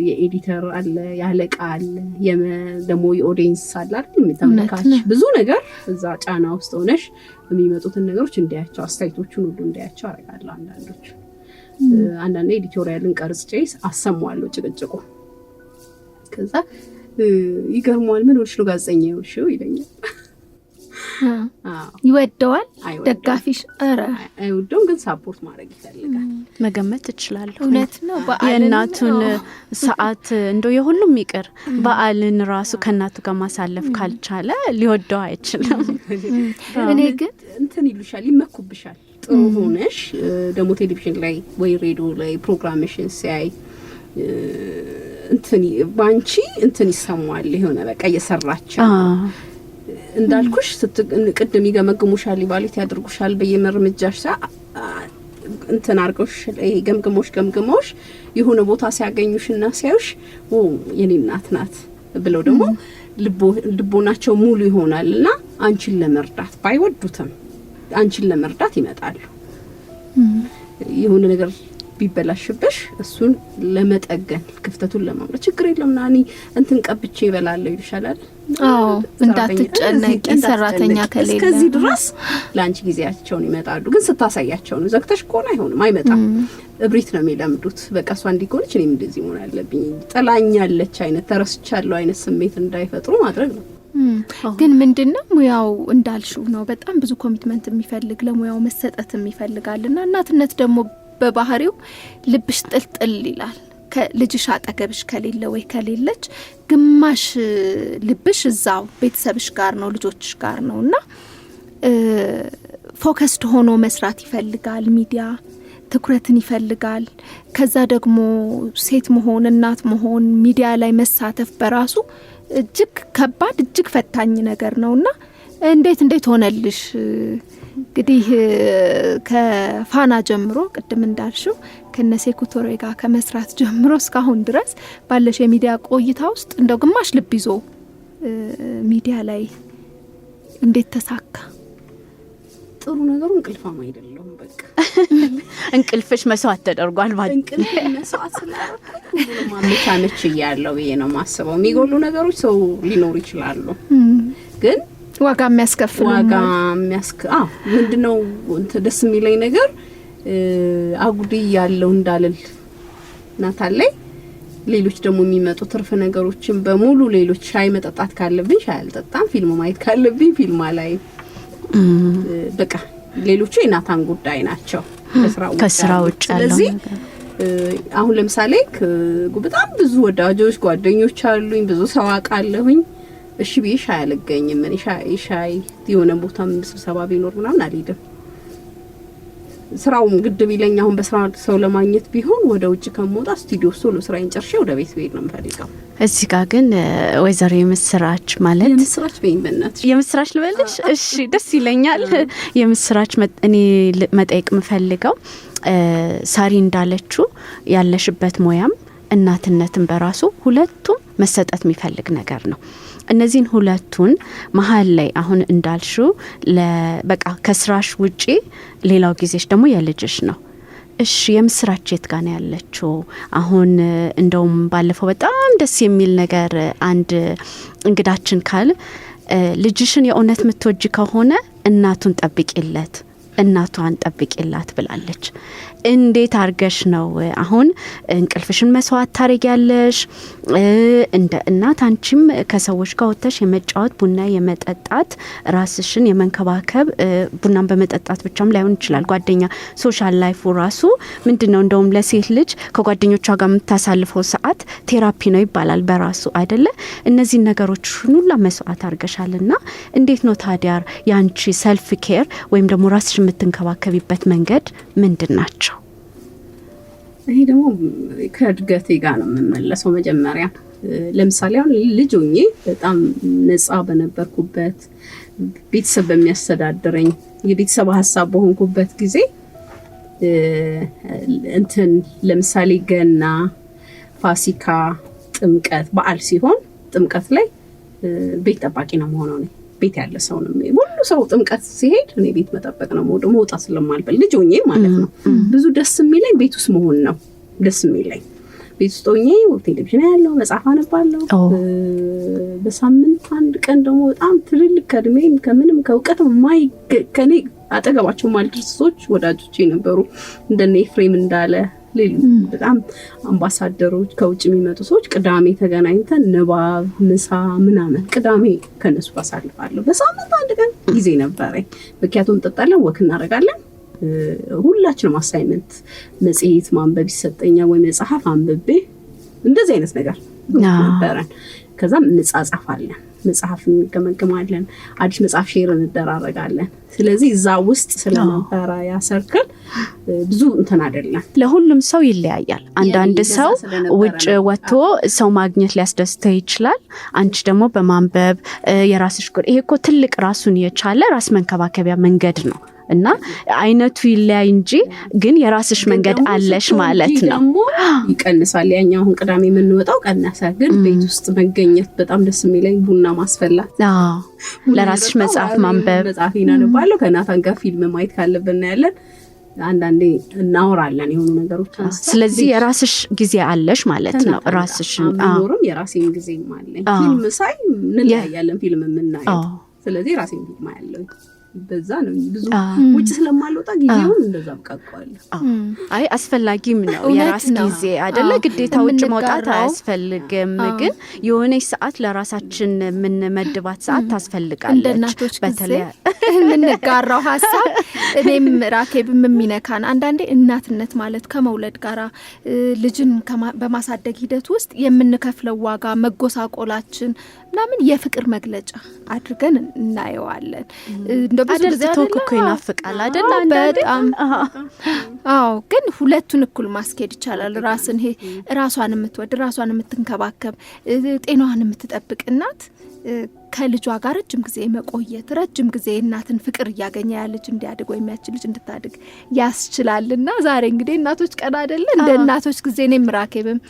የኤዲተር አለ ያለቃ አለ ደግሞ የኦዲየንስ አለ አይደል የሚተመልካች ብዙ ነገር እዛ ጫና ውስጥ ሆነሽ የሚመጡትን ነገሮች እንዲያቸው አስተያየቶቹን ሁሉ እንዲያቸው አረጋለሁ። አንዳንዴ ኤዲቶሪያልን ቀርጬ አሰማዋለሁ ጭቅጭቁ። ከዛ ይገርመዋል። ምን ወልሽ ነው ጋዜጠኛ ይወሽው ይለኛል። ይወደዋል ደጋፊሽ? ኧረ አይወደውም፣ ግን ሳፖርት ማድረግ ይፈልጋል። መገመት እችላለሁ። እውነት ነው። የእናቱን ሰዓት እንደው የሁሉም ይቅር በዓልን ራሱ ከእናቱ ጋር ማሳለፍ ካልቻለ ሊወደው አይችልም። እኔ ግን እንትን ይሉሻል፣ ይመኩብሻል። ጥሩ ሆነሽ ደግሞ ቴሌቪዥን ላይ ወይ ሬዲዮ ላይ ፕሮግራምሽን ሲያይ እንትን ባንቺ እንትን ይሰማዋል። የሆነ በቃ እየሰራች እንዳልኩሽ ቅድም ይገመግሙሻል፣ ይባሉት ያድርጉሻል በየመርምጃሽ እንትን አርገውሽ ገምግሞሽ የሆነ ቦታ ሲያገኙሽና ሲያዩሽ የኔ እናት ናት ብለው ደግሞ ልቦናቸው ሙሉ ይሆናልና አንቺን ለመርዳት ባይወዱትም አንቺን ለመርዳት ይመጣሉ። የሆነ ነገር ቢበላሽብሽ እሱን ለመጠገን ክፍተቱን ለማምረት ችግር የለም ናኒ እንትን ቀብቼ ይበላለሁ ይልሻላል። እንዳትጨነቂ ሰራተኛ ከሌለ እስከዚህ ድረስ ለአንቺ ጊዜያቸውን ይመጣሉ። ግን ስታሳያቸው ነው። ዘግተሽ ከሆነ አይመጣም። እብሪት ነው የሚለምዱት። በቃ እሷ እንዲቆልች እኔም እንደዚህ መሆን አለብኝ ጥላኛለች አይነት ተረስቻለሁ አይነት ስሜት እንዳይፈጥሩ ማድረግ ነው። ግን ምንድነው ሙያው እንዳልሽው ነው። በጣም ብዙ ኮሚትመንት የሚፈልግ ለሙያው መሰጠት የሚፈልጋልና እናትነት ደግሞ በባህሪው ልብሽ ጥልጥል ይላል። ከልጅሽ አጠገብሽ ከሌለ ወይ ከሌለች ግማሽ ልብሽ እዛው ቤተሰብሽ ጋር ነው ልጆችሽ ጋር ነውና ፎከስድ ሆኖ መስራት ይፈልጋል። ሚዲያ ትኩረትን ይፈልጋል። ከዛ ደግሞ ሴት መሆን እናት መሆን ሚዲያ ላይ መሳተፍ በራሱ እጅግ ከባድ እጅግ ፈታኝ ነገር ነውና እንዴት ሆነልሽ? እንግዲህ ከፋና ጀምሮ ቅድም እንዳልሽው ከነሴኩ ቶሬ ጋር ከመስራት ጀምሮ እስካሁን ድረስ ባለሽ የሚዲያ ቆይታ ውስጥ እንደው ግማሽ ልብ ይዞ ሚዲያ ላይ እንዴት ተሳካ? ጥሩ ነገሩ እንቅልፋም አይደለም። በቃ እንቅልፍሽ መስዋዕት ተደርጓል ማለት እንቅልፍ መስዋዕት ስለአረኩኝ ሁሉም አመቻመች ያለው ይሄ ነው ማስበው። የሚጎሉ ነገሮች ሰው ሊኖር ይችላሉ ግን ዋጋ የሚያስከፍል ምንድነው ደስ የሚለኝ ነገር አጉዲ ያለው እንዳልል ናታላይ ሌሎች ደግሞ የሚመጡ ትርፍ ነገሮችን በሙሉ ሌሎች ሻይ መጠጣት ካለብኝ ሻይ አልጠጣም፣ ፊልም ማየት ካለብኝ ፊልም ላይ በቃ ሌሎቹ የናታን ጉዳይ ናቸው ከስራ ውጭ ያለው። ስለዚህ አሁን ለምሳሌ በጣም ብዙ ወዳጆች ጓደኞች አሉኝ፣ ብዙ ሰው አውቃለሁኝ። እሺ ቢሽ አያልገኝም ምን ሻይ የሆነ ቦታም ስብሰባ ቢኖር ምናምን አልሄድም። ስራውም ግድብ ይለኝ አሁን በስራ ሰው ለማግኘት ቢሆን ወደ ውጭ ከመውጣ ስቱዲዮ ሶሎ ስራዬን ጨርሼ ወደ ቤት ነው የምፈልገው። እዚህ ጋር ግን ወይዘሮ የምስራች ማለት የምስራች በእናትሽ የምስራች ልበልሽ? እሺ ደስ ይለኛል። የምስራች እኔ መጠየቅ የምፈልገው ሳሪ እንዳለችው ያለሽበት ሙያም እናትነትን በራሱ ሁለቱም መሰጠት የሚፈልግ ነገር ነው። እነዚህን ሁለቱን መሀል ላይ አሁን እንዳልሽው በቃ ከስራሽ ውጪ ሌላው ጊዜሽ ደግሞ የልጅሽ ነው። እሺ የምስራች የት ጋር ነው ያለችው? አሁን እንደውም ባለፈው በጣም ደስ የሚል ነገር አንድ እንግዳችን ካለ ልጅሽን የእውነት ምትወጂ ከሆነ እናቱን ጠብቂለት እናቷን ጠብቂላት ብላለች። እንዴት አርገሽ ነው አሁን እንቅልፍሽን መስዋዕት ታረጊያለሽ? እንደ እናት አንቺም ከሰዎች ጋር ወጥተሽ የመጫወት ቡና የመጠጣት ራስሽን የመንከባከብ ቡናን በመጠጣት ብቻም ላይሆን ይችላል። ጓደኛ ሶሻል ላይፉ ራሱ ምንድነው እንደውም ለሴት ልጅ ከጓደኞቿ ጋር የምታሳልፈው ሰዓት ቴራፒ ነው ይባላል በራሱ አይደለ? እነዚህ ነገሮች ሁሉ መስዋዕት አርገሻልና እንዴት ነው ታዲያ ያንቺ ሰልፍ ኬር ወይም ደግሞ ራስሽን የምትንከባከቢበት መንገድ ምንድን ናቸው? ይሄ ደግሞ ከእድገቴ ጋር ነው የምመለሰው። መጀመሪያ ለምሳሌ አሁን ልጅ ሆኜ በጣም ነፃ በነበርኩበት ቤተሰብ በሚያስተዳድረኝ የቤተሰብ ሀሳብ በሆንኩበት ጊዜ እንትን ለምሳሌ ገና፣ ፋሲካ፣ ጥምቀት በዓል ሲሆን ጥምቀት ላይ ቤት ጠባቂ ነው መሆነው ነው ቤት ያለ ሰው ነው ሁሉ ሰው ጥምቀት ሲሄድ እኔ ቤት መጠበቅ ነው መውጣት ስለማልበል ልጅ ሆኜ ማለት ነው። ብዙ ደስ የሚለኝ ቤት ውስጥ መሆን ነው ደስ የሚለኝ። ቤት ውስጥ ሆኜ ቴሌቪዥን ያለው መጽሐፍ አነባለሁ። በሳምንት አንድ ቀን ደግሞ በጣም ትልልቅ ከእድሜም ከምንም ከእውቀት ከኔ አጠገባቸው ማልደርሶች ወዳጆቼ ነበሩ እንደነ ኤፍሬም እንዳለ ሌሎች በጣም አምባሳደሮች ከውጭ የሚመጡ ሰዎች ቅዳሜ ተገናኝተን ንባብ ምሳ ምናምን ቅዳሜ ከነሱ አሳልፋለሁ። በሳምንት አንድ ቀን ጊዜ ነበረኝ። ምክንያቱም እንጠጣለን፣ ወክ እናደርጋለን። ሁላችንም አሳይመንት መጽሔት ማንበብ ይሰጠኛል ወይ መጽሐፍ አንብቤ እንደዚህ አይነት ነገር ነበረን። ከዛም እንጻጻፋለን፣ መጽሐፍ እንገመግማለን፣ አዲስ መጽሐፍ ሼር እንደራረጋለን። ስለዚህ እዛ ውስጥ ስለነበረ ያሰርክል ብዙ እንትን አይደለም። ለሁሉም ሰው ይለያያል። አንዳንድ ሰው ውጭ ወጥቶ ሰው ማግኘት ሊያስደስተው ይችላል። አንቺ ደግሞ በማንበብ የራስሽ ይሄ እኮ ትልቅ ራሱን የቻለ ራስ መንከባከቢያ መንገድ ነው እና አይነቱ ይለያይ እንጂ ግን የራስሽ መንገድ አለሽ ማለት ነው። ይቀንሳል። ያኛው አሁን ቅዳሜ የምንወጣው ቀነሰ፣ ግን ቤት ውስጥ መገኘት በጣም ደስ የሚለኝ ቡና ማስፈላት፣ ለራስሽ መጽሐፍ ማንበብ፣ መጽሐፍ ይናነባለሁ ከናታን ጋር ፊልም ማየት ካለብን ያለን አንዳንዴ እናወራለን የሆኑ ነገሮች። ስለዚህ የራስሽ ጊዜ አለሽ ማለት ነው። ራስሽን አኖርም የራሴን ጊዜ ማለኝ ፊልም ሳይ እንለያያለን ፊልም የምናየው። ስለዚህ ራሴን ፊልም ያለው በዛ ነው ብዙ ውጭ ስለማልወጣ ጊዜውን እንደዛ አብቃቀዋለሁ። አይ አስፈላጊም ነው የራስ ጊዜ አይደለ? ግዴታ ውጭ መውጣት አያስፈልግም፣ ግን የሆነች ሰዓት ለራሳችን ምን መድባት ሰዓት ታስፈልጋለች። እንደናቶች በተለይ ምንጋራው ሐሳብ እኔም ራኬብም የሚነካን አንዳንዴ እናትነት ማለት ከመውለድ ጋራ ልጅን በማሳደግ ሂደት ውስጥ የምንከፍለው ዋጋ መጎሳቆላችን ምናምን የፍቅር መግለጫ አድርገን እናየዋለን። እንደበዙ ተወክኮ ይናፍቃል አይደል? በጣም ግን ሁለቱን እኩል ማስኬድ ይቻላል። ራስን ራሷን የምትወድ ራሷን የምትንከባከብ ጤናዋን የምትጠብቅ እናት ከልጇ ጋር ረጅም ጊዜ መቆየት ረጅም ጊዜ እናትን ፍቅር እያገኘ ያ ልጅ እንዲያድግ ወይም ያች ልጅ እንድታድግ ያስችላልና ዛሬ እንግዲህ እናቶች ቀን አይደለ? እንደ እናቶች ጊዜ እኔም ራኬብም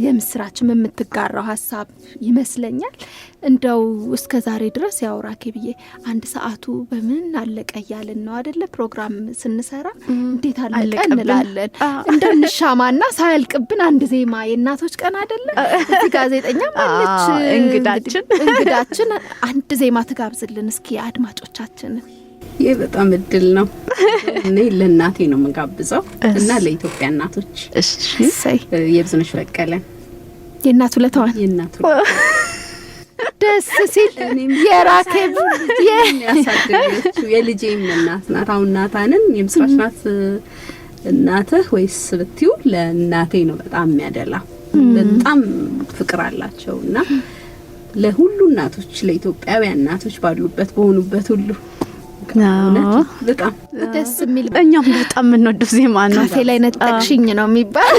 የምስራችም የምትጋራው ሐሳብ ይመስለኛል። እንደው እስከ ዛሬ ድረስ ያው ራኬብዬ አንድ ሰዓቱ በምን አለቀ እያልን ነው አይደለ? ፕሮግራም ስንሰራ እንዴት አለቀ እንላለን። እንደው እንሻማና ሳያልቅብን አንድ ዜማ የእናቶች ቀን አይደለ? እዚህ ጋዜጠኛ ማለች እንግዳችን አንድ ዜማ ትጋብዝልን እስኪ አድማጮቻችንን። ይህ በጣም እድል ነው። እኔ ለእናቴ ነው የምጋብዘው እና ለኢትዮጵያ እናቶች የብዝነሽ በቀለ የእናቱ ለተዋን ደስ ሲል የራኬብ ያሳደገችው የልጄም እናት ናት። አሁን ናታንን የምስራች ናት እናትህ ወይስ ብትዩ ለእናቴ ነው በጣም የሚያደላ። በጣም ፍቅር አላቸውና ለሁሉ እናቶች ለኢትዮጵያውያን እናቶች ባሉበት በሆኑበት ሁሉ በጣም ደስ የሚል እኛም በጣም የምንወደው ዜማ ነው። ካፌ ላይ ነጠቅሽኝ ነው የሚባል።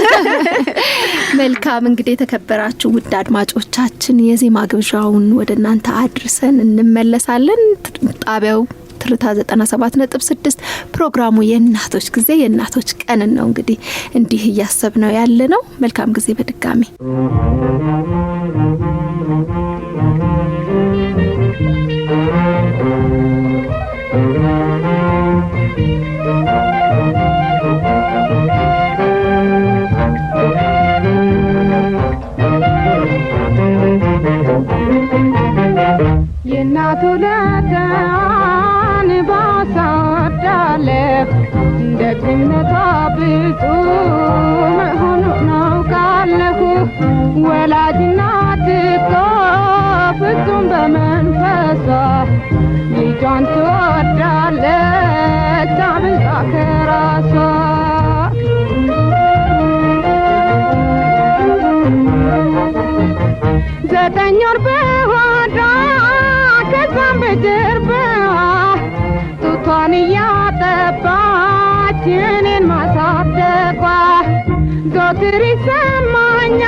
መልካም እንግዲህ የተከበራችሁ ውድ አድማጮቻችን የዜማ ግብዣውን ወደ እናንተ አድርሰን እንመለሳለን። ጣቢያው ትርታ 97.6 ፕሮግራሙ የእናቶች ጊዜ የእናቶች ቀን ነው። እንግዲህ እንዲህ እያሰብነው ያለ ነው። መልካም ጊዜ በድጋሚ የእናቱ ለታን ባሳዳለ ደግነቷ ብዙ መሆኑን አውቃለሁ። ወላጅ እናት እኮ ፍጹም በመንፈሷ ልጇን ትወዳለች አብልጣ ከራሷ። ዘጠኝ ወር በሆዷ ከዛም በጀርባዋ ጡቷን እያጠባች እኔን ማሳደጓ ዘወትር ይሰማኛል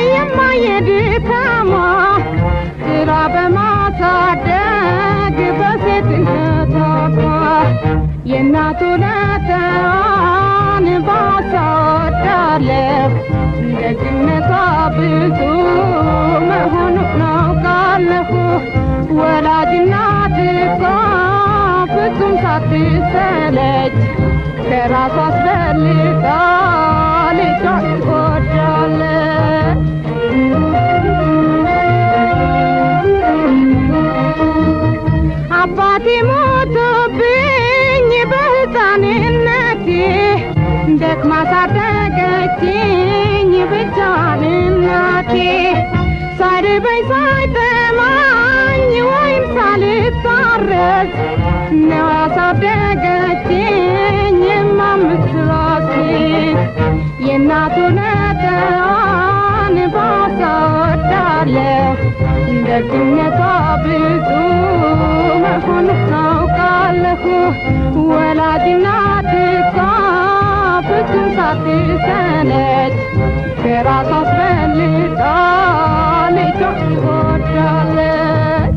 የማየ ድካሟ ስራ በማሳደግ በሴትነቷ የእናቱ ለተዋን ባሳወዳለሁ ደግነቷ ብዙ መሆኑን አውቃለሁ። ወላጅ እናት እኮ ፍጹም ሳትሰለች ከራሷ አስበልጣ ልጇን ትወዳለች። አባቴ ሞቶብኝ በሕፃንነቴ ደክማ ሳደገችኝ ብቻዋን እናቴ። ሳይርበኝ ሳይጠማኝ ወይም ሳልታረስ ነው ያሳደገችኝ የማምስራሴ። የእናቱ ለተዋን ባሳወዳለሁ ደግነቷ ብዙ መሆኑን አውቃለሁ። ወላጅ እናት እኮ ፍጹም ሳትሰለች ከራሷ አስበልጣ ልጇን ትወዳለች።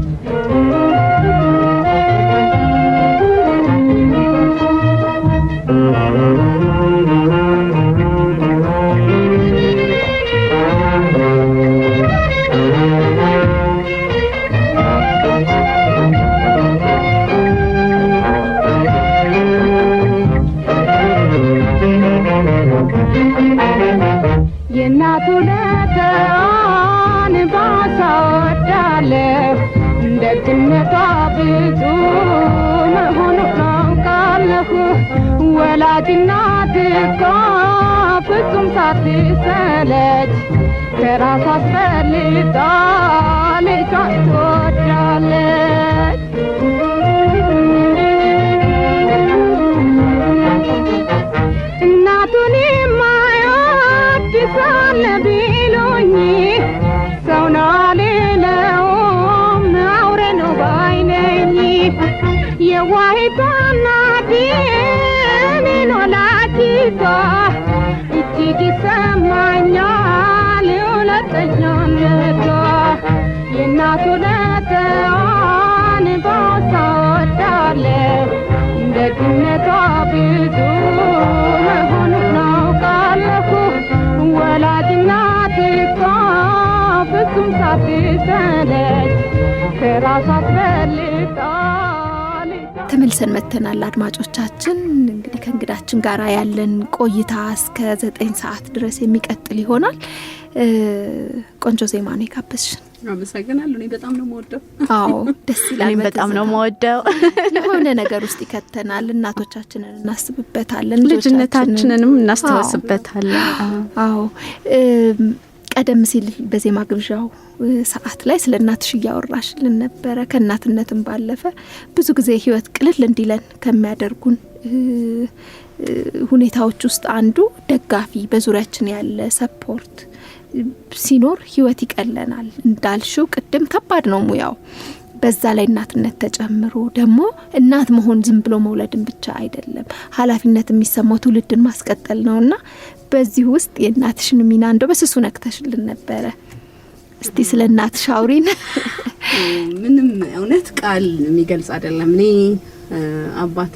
አውቃለሁ ደግነቷ ብዙ መሆኑን አውቃለሁ ወላጅ እናት እኮ ፍጹም ሳትሰለች ከራሷ አስፈልጣ ልጇን ትወዳለች እናቱን የማይወድ ሳለ ቢሉኝ ሰው ነው አልለውም አውሬ ነው ባይ ነኝ የዋሂቷ እናቴ እኔን ወላዲቷ እጅግ ይሰማኛል ሁለተኛነቷ የእናቱ ለተዋን ባሳ ወዳለሁ ደግነቷ ብዙ መሆኑን አውቃለሁ ወላጅ እናት እኮ ፍጹም ሳትሰለች ከራሷ አስፈልጣ ተመልሰን መተናል አድማጮቻችን እንግዲህ ከእንግዳችን ጋር ያለን ቆይታ እስከ 9 ሰዓት ድረስ የሚቀጥል ይሆናል ቆንጆ ዜማ ነው የጋበዝሽን አመሰግናለሁ እኔ በጣም ነው የምወደው አዎ ደስ ይላል በጣም ነው የምወደው ለሆነ ነገር ውስጥ ይከተናል እናቶቻችንን እናስብበታለን ልጅነታችንንም እናስተዋስበታለን አዎ ቀደም ሲል በዜማ ግብዣው ሰዓት ላይ ስለ እናትሽ እያወራሽልን ነበረ ከእናትነትም ባለፈ ብዙ ጊዜ ህይወት ቅልል እንዲለን ከሚያደርጉን ሁኔታዎች ውስጥ አንዱ ደጋፊ በዙሪያችን ያለ ሰፖርት ሲኖር ህይወት ይቀለናል እንዳልሽው ቅድም ከባድ ነው ሙያው በዛ ላይ እናትነት ተጨምሮ ደግሞ እናት መሆን ዝም ብሎ መውለድን ብቻ አይደለም ኃላፊነት የሚሰማው ትውልድን ማስቀጠል ነውና በዚህ ውስጥ የእናትሽን ሚና እንደው በስሱ ነክተሽልን ነበረ እስቲ ስለ እናትሽ አውሪን ምንም እውነት ቃል የሚገልጽ አይደለም እኔ አባቴ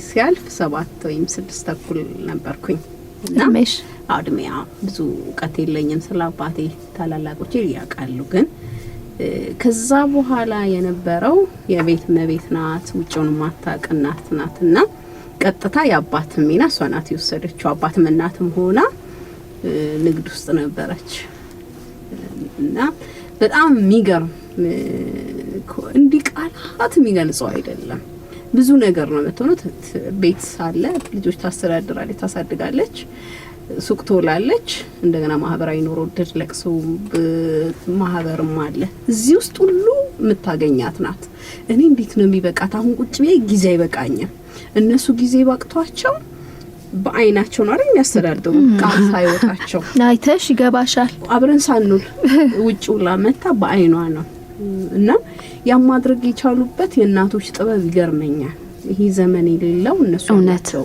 ሲያልፍ 7 ወይም 6 ተኩል ነበርኩኝ እና አድሚያ ብዙ እውቀት የለኝም ስለ አባቴ ታላላቆቼ ያውቃሉ ግን ከዛ በኋላ የነበረው የቤት መቤት ናት ውጭውን ማታቅ እናት ናትና ቀጥታ የአባት ሚና እሷ ናት የወሰደችው አባትም እናትም ሆና ንግድ ውስጥ ነበረች እና በጣም የሚገርም እንዲህ ቃላት የሚገልጸው አይደለም ብዙ ነገር ነው የምትሆነው ቤት ሳለ ልጆች ታስተዳድራለች ታሳድጋለች ሱቅ ትውላለች እንደገና ማህበራዊ ኑሮ ለቅሶ ማህበርም አለ እዚህ ውስጥ ሁሉ የምታገኛት ናት እኔ እንዴት ነው የሚበቃት አሁን ቁጭ ብዬ ጊዜ አይበቃኝም እነሱ ጊዜ ባቅቷቸው በአይናቸው ነው አይደል የሚያስተዳድሩ ቃል ሳይወጣቸው አይተሽ ይገባሻል አብረን ሳንውል ውጭው ላመታ በአይኗ ነው እና ያ ማድረግ የቻሉበት የእናቶች ጥበብ ይገርመኛል ይሄ ዘመን የሌለው እነሱ ናቸው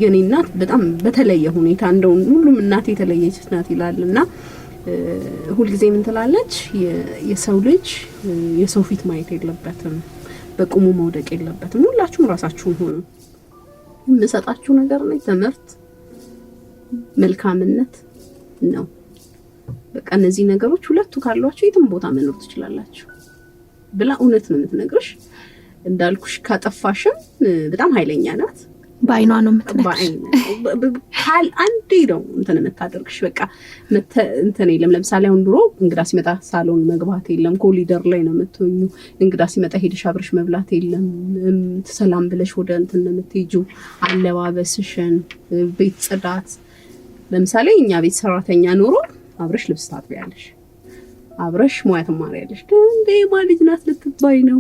የኔ እናት በጣም በተለየ ሁኔታ እንደው ሁሉም እናት የተለየች ናት ይላልና ሁሉ ጊዜ ምን ትላለች የሰው ልጅ የሰው ፊት ማየት የለበትም በቁሙ መውደቅ የለበትም ሁላችሁም ራሳችሁን ሆኑ የምሰጣችሁ ነገር ነው ትምህርት መልካምነት ነው በቃ እነዚህ ነገሮች ሁለቱ ካሏችሁ የትም ቦታ መኖር ትችላላችሁ ብላ እውነት ነው የምትነግርሽ እንዳልኩሽ ካጠፋሽም በጣም ኃይለኛ ናት ባይኗ ነው የምትነግርሽ ካል አንዴ ነው እንትን የምታደርግሽ በቃ እንትን የለም ለምሳሌ አሁን ድሮ እንግዳ ሲመጣ ሳሎን መግባት የለም ኮሊደር ላይ ነው የምትሆኙ እንግዳ ሲመጣ ሄደሽ አብረሽ መብላት የለም ሰላም ብለሽ ወደ እንትን ነው የምትሄጂው አለባበስሽን ቤት ጽዳት ለምሳሌ እኛ ቤት ሰራተኛ ኖሮ አብረሽ ልብስ ታጥቢያለሽ አብረሽ ሙያ ትማሪያለሽ እንዴ ማልጅ ናት ልትባይ ነው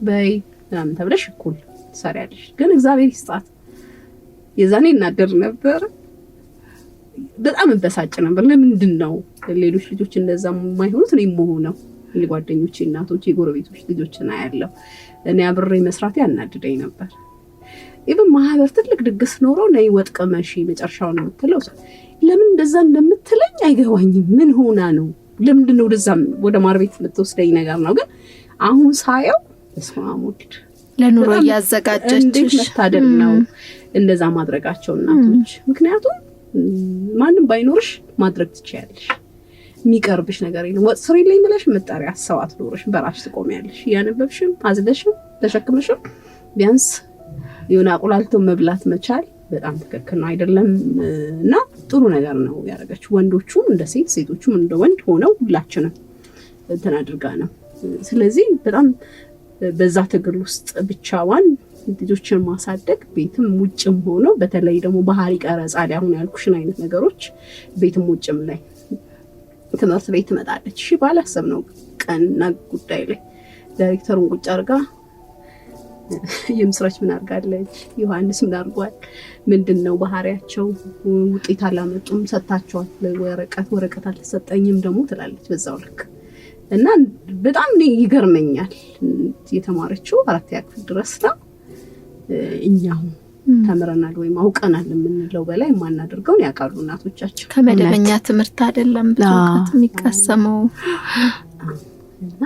በይ ምናምን ተብለሽ እኩል ትሰሪያለሽ ግን እግዚአብሔር ይስጣት የዛኔ እናደር ነበር በጣም እንበሳጭ ነበር ለምንድን ነው ሌሎች ልጆች እንደዛ የማይሆኑት እኔ መሆነው የጓደኞቼ እናቶች የጎረቤቶች ልጆችና ያለው እኔ አብሬ መስራት ያናድደኝ ነበር ኢቭን ማህበር ትልቅ ድግስ ኖሮ ነይ ወጥ ቀመሺ መጨረሻው ነው የምትለው ለምን እንደዛ እንደምትለኝ አይገባኝም ምን ሆና ነው ለምንድን ነው ወደ ማር ቤት የምትወስደኝ ነገር ነው ግን አሁን ሳየው እስማሙድ ለኑሮ ያዘጋጀችሽ እንዴት መታደል ነው እንደዛ ማድረጋቸው እናቶች ምክንያቱም ማንም ባይኖርሽ ማድረግ ትችያለሽ የሚቀርብሽ ነገር የለም ወጥ ስሪልኝ ብለሽ መጣሪያ ሰዋት ኖርሽ በራስሽ ትቆሚያለሽ ያነበብሽም አዝለሽም ተሸክመሽም ቢያንስ የሆነ አቁላልቶ መብላት መቻል በጣም ትክክል ነው አይደለም እና ጥሩ ነገር ነው ያደረገችው ወንዶቹም እንደ ሴቶቹም እንደ ወንድ ሆነው ሁላችንም እንትን አድርጋ ነው ስለዚህ በጣም በዛ ትግል ውስጥ ብቻዋን ልጆችን ማሳደግ ቤትም ውጭም ሆኖ በተለይ ደግሞ ባህሪ ቀረጻ ላይ አሁን ያልኩሽን አይነት ነገሮች ቤትም ውጭም ላይ ትምህርት ቤት ትመጣለች። እሺ ባላሰብነው ቀንና ጉዳይ ላይ ዳይሬክተሩን ቁጭ አድርጋ የምስራች ምን አድርጋለች፣ ዮሐንስ ምን አድርጓል፣ ምንድነው ባህሪያቸው፣ ውጤት አላመጡም፣ ሰጣቸዋል ወረቀት አልተሰጠኝም ደግሞ ትላለች በዛው ልክ። እና በጣም ይገርመኛል። የተማረችው 4ኛ ክፍል ድረስ ነው። እኛው ተምረናል ወይም አውቀናል የምንለው በላይ ማናደርገውን ያውቃሉ እናቶቻችን። ከመደበኛ ትምህርት አይደለም ብዙ እውቀት የሚቀሰመው። እና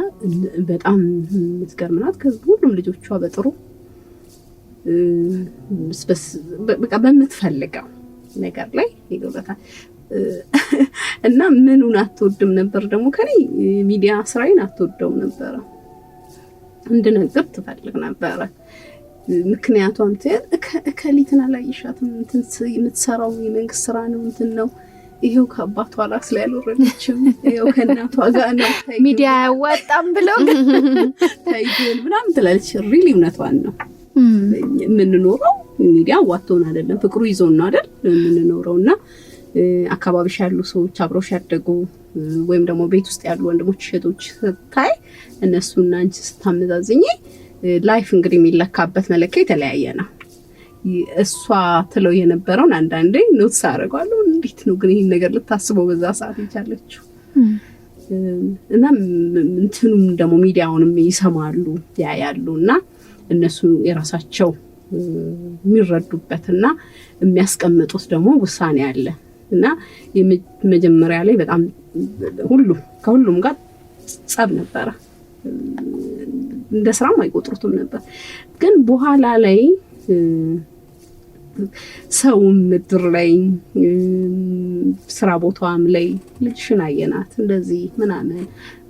በጣም የምትገርም ናት። ሁሉም ልጆቿ በጥሩ በቃ በምትፈልገው ነገር ላይ ይገባታል። እና ምኑን አትወድም ነበር ደግሞ ከኔ ሚዲያ ስራዬን አትወደውም ነበር። እንድነግር ትፈልግ ነበር። ምክንያቱም ከሊትና ላይ ይሻትም የምትሰራው የመንግስት ስራ ነው እንትን ነው። ይሄው ከአባቷ ራስ ላይ አልወረደችም። ይሄው ከእናቷ ጋር ነው ሚዲያ ያዋጣም ብለው ታይገን ምናምን ትላለች። ሪሊ እውነቷን ነው። የምንኖረው ሚዲያ ዋጥቶን አይደለም፣ ፍቅሩ ይዞን ነው አይደል የምንኖረውና አካባቢሽ ያሉ ሰዎች አብረውሽ ያደጉ ወይም ደግሞ ቤት ውስጥ ያሉ ወንድሞች እህቶች ስታይ እነሱና አንቺ ስታመዛዝኝ ላይፍ እንግዲህ የሚለካበት መለኪያ የተለያየ ነው። እሷ ትለው የነበረውን አንዳንዴ ኖትስ አደርጋለሁ። እንዴት ነው ግን ይሄን ነገር ልታስበው በዛ ሰዓት ይቻለችው? እና እንትኑም ደግሞ ሚዲያውንም ይሰማሉ ያያሉ እና እነሱ የራሳቸው የሚረዱበትና የሚያስቀምጡት ደግሞ ውሳኔ አለ እና የመጀመሪያ ላይ በጣም ከሁሉም ጋር ጸብ ነበረ። እንደ ስራም አይቆጥሩትም ነበር። ግን በኋላ ላይ ሰውም ምድር ላይ ስራ ቦታዋም ላይ ልጅሽን አየናት እንደዚህ ምናምን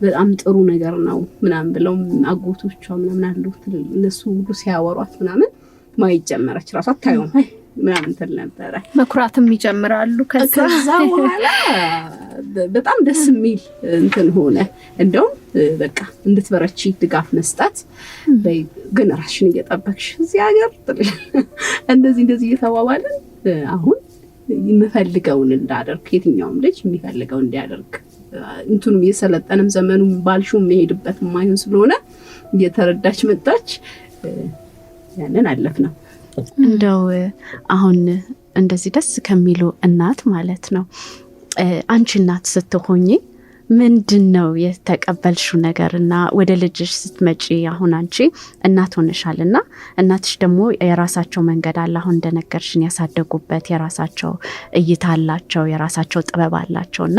በጣም ጥሩ ነገር ነው ምናምን ብለው አጎቶቿ ምናምን አሉ እነሱ ሁሉ ሲያወሯት ምናምን ማየት ጀመረች። ራሷ አታየውም ምናምን ትል ነበረ። መኩራትም ይጀምራሉ። ከዛ በኋላ በጣም ደስ የሚል እንትን ሆነ። እንደውም በቃ እንድትበረቺ ድጋፍ መስጠት ግን ራስሽን እየጠበቅሽ እዚህ ሀገር እንደዚህ እየተባባልን አሁን የምፈልገውን እንዳደርግ የትኛውም ልጅ የሚፈልገው እንዲያደርግ እንትኑም እየሰለጠንም ዘመኑም ባልሹም መሄድበት ማይሆን ስለሆነ እየተረዳች መጣች። ያንን አለፍ ነው። እንደው አሁን እንደዚህ ደስ ከሚሉ እናት ማለት ነው አንቺ እናት ስትሆኚ ምንድነው የተቀበልሽው ነገርና ወደ ልጅሽ ስትመጪ አሁን አንቺ እናት ሆነሻልና እናትሽ ደግሞ የራሳቸው መንገድ አለ። አሁን እንደነገርሽን ያሳደጉበት የራሳቸው እይታ አላቸው፣ የራሳቸው ጥበብ አላቸውና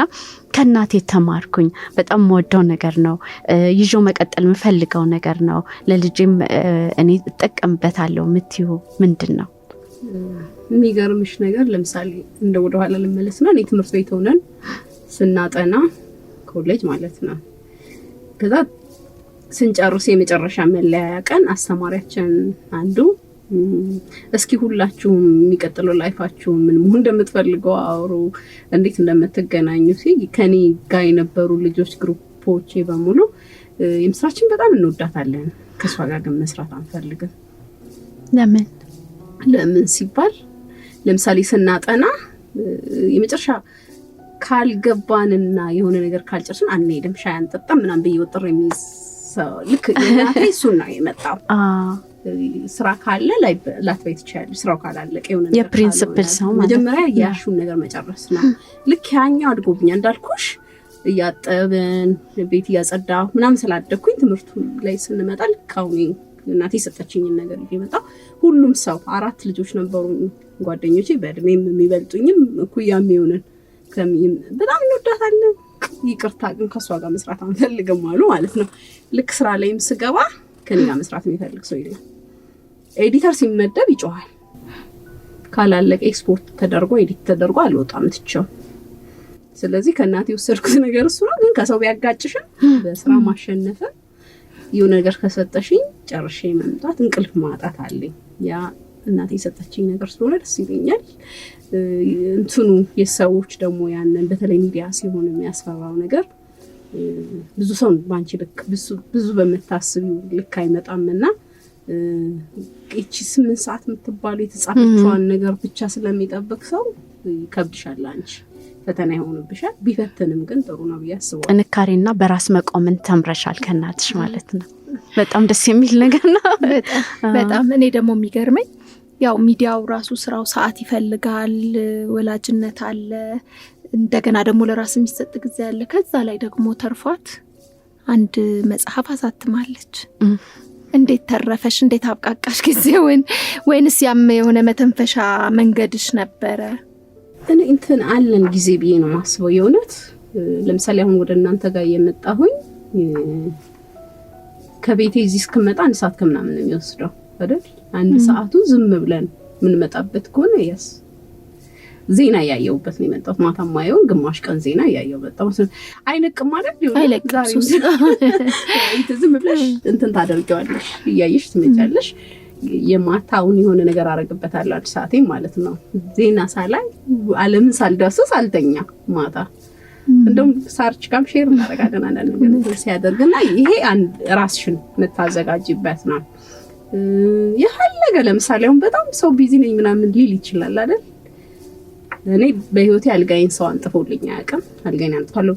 ከእናቴ ተማርኩኝ በጣም ወደው ነገር ነው ይዞ መቀጠል የምፈልገው ነገር ነው ለልጄም እኔ እጠቀምበታለሁ የምትዩ ምንድነው? የሚገርምሽ ነገር ለምሳሌ እንደ ወደ ኋላ ልመለስና እኔ ትምህርት ቤት ሆነን ስናጠና ኮሌጅ ማለት ነው። ከዛ ስንጨርስ የመጨረሻ መለያያ ቀን አስተማሪያችን አንዱ እስኪ ሁላችሁም የሚቀጥለው ላይፋችሁ ምን መሆን እንደምትፈልገው አውሩ፣ እንዴት እንደምትገናኙ ሲል ከኔ ጋር የነበሩ ልጆች ግሩፖቼ በሙሉ የምስራችን በጣም እንወዳታለን፣ ከሷ ጋር ግን መስራት አንፈልግም። ለምን ሲባል ለምሳሌ ስናጠና የመጨረሻ ካልገባንና የሆነ ነገር ካልጨርስን አንሄድም፣ ሻይ አንጠጣም ምናምን በየወጥር የሚይዘው ልክ እናቴ እሱን ነው የመጣው። ስራ ካለ ላትበይ ትችያለሽ፣ ስራው ካላለቀ የሆነ ነገር የፕሪንሲፕል ሰው ማለት መጀመሪያ ያሹን ነገር መጨረስ ነው። ልክ ያኛው አድጎብኛል እንዳልኩሽ እያጠብን ቤት እያጸዳሁ ምናምን ስላደኩኝ ትምህርቱ ላይ ስንመጣ ልክ አሁን እናቴ ሰጠችኝን ነገር ይመጣ። ሁሉም ሰው 4 ልጆች ነበሩ ጓደኞቼ፣ በእድሜም የሚበልጡኝም እኩያም ይሆነን በጣም እንወዳታለን። ይቅርታ ግን ከሷ ጋር መስራት አንፈልግም አሉ ማለት ነው። ልክ ስራ ላይም ስገባ ከኔ ጋር መስራት የሚፈልግ ሰው የለም። ኤዲተር ሲመደብ ይጮሃል። ካላለቀ ኤክስፖርት ተደርጎ ኤዲት ተደርጎ አልወጣም ትቼው። ስለዚህ ከእናቴ ወሰድኩት ነገር እሱ ነው። ግን ከሰው ቢያጋጭሽም በስራ ማሸነፍ የሆነ ነገር ከሰጠሽኝ ጨርሼ መምጣት እንቅልፍ ማጣት አለኝ። ያ እናቴ የሰጠችኝ ነገር ስለሆነ ደስ ይለኛል። እንትኑ የሰዎች ደግሞ ያንን በተለይ ሚዲያ ሲሆን የሚያስፈራው ነገር ብዙ ሰው ባንቺ ልክ ብዙ በመታስቢው ልክ አይመጣምና እቺ 8 ሰዓት የምትባለው የተጻፈችዋን ነገር ብቻ ስለሚጠብቅ ሰው ይከብድሻል። አንቺ ፈተና ይሆንብሻል። ቢፈተንም ግን ጥሩ ነው ብያስባለሁ። ጥንካሬና በራስ መቆምን ተምረሻል ከእናትሽ ማለት ነው። በጣም ደስ የሚል ነገር ነው። በጣም እኔ ደግሞ የሚገርመኝ ያው ሚዲያው ራሱ ስራው ሰዓት ይፈልጋል፣ ወላጅነት አለ፣ እንደገና ደግሞ ለራስ የሚሰጥ ጊዜ አለ። ከዛ ላይ ደግሞ ተርፏት አንድ መጽሐፍ አሳትማለች። እንዴት ተረፈሽ? እንዴት አብቃቃሽ ጊዜውን? ወይንስ ያም የሆነ መተንፈሻ መንገድሽ ነበረ? እኔ እንትን አለን ጊዜ ብዬ ነው ማስበው። የእውነት ለምሳሌ አሁን ወደ እናንተ ጋር የመጣሁኝ ከቤቴ እዚህ እስክመጣ 1 ሰዓት ከምናምን ነው የሚወስደው አይደል? 1 ሰዓቱ ዝም ብለን ምን መጣበት ከሆነ ዜና ያያየውበት ነው የመጣሁት። ማታ ማየውን ግማሽ ቀን ዜና ያያየው በጣም አይነቅም ማለት ነው። አይለቅም። ዝም ብለሽ እንትን ታደርጊዋለሽ፣ እያየሽ ትመጫለሽ። የማታውን የሆነ ነገር አረግበታለሁ 1 ሰዓቴ ማለት ነው። ዜና ሳላይ ዓለምን ሳልዳስስ አልተኛ ማታ። እንደውም ሳርች ካም ሼር እናደርጋለን አንዳንድ ነገር ሲያደርግና ይሄ አንድ ራስሽን መታዘጋጅበት ነው። የፈለገ ለምሳሌ አሁን በጣም ሰው ቢዚ ነኝ ምናምን ሊል ይችላል አይደል? እኔ በህይወቴ አልጋይን ሰው አንጥፎልኝ አያውቅም። አልጋይን አንጥፋለሁ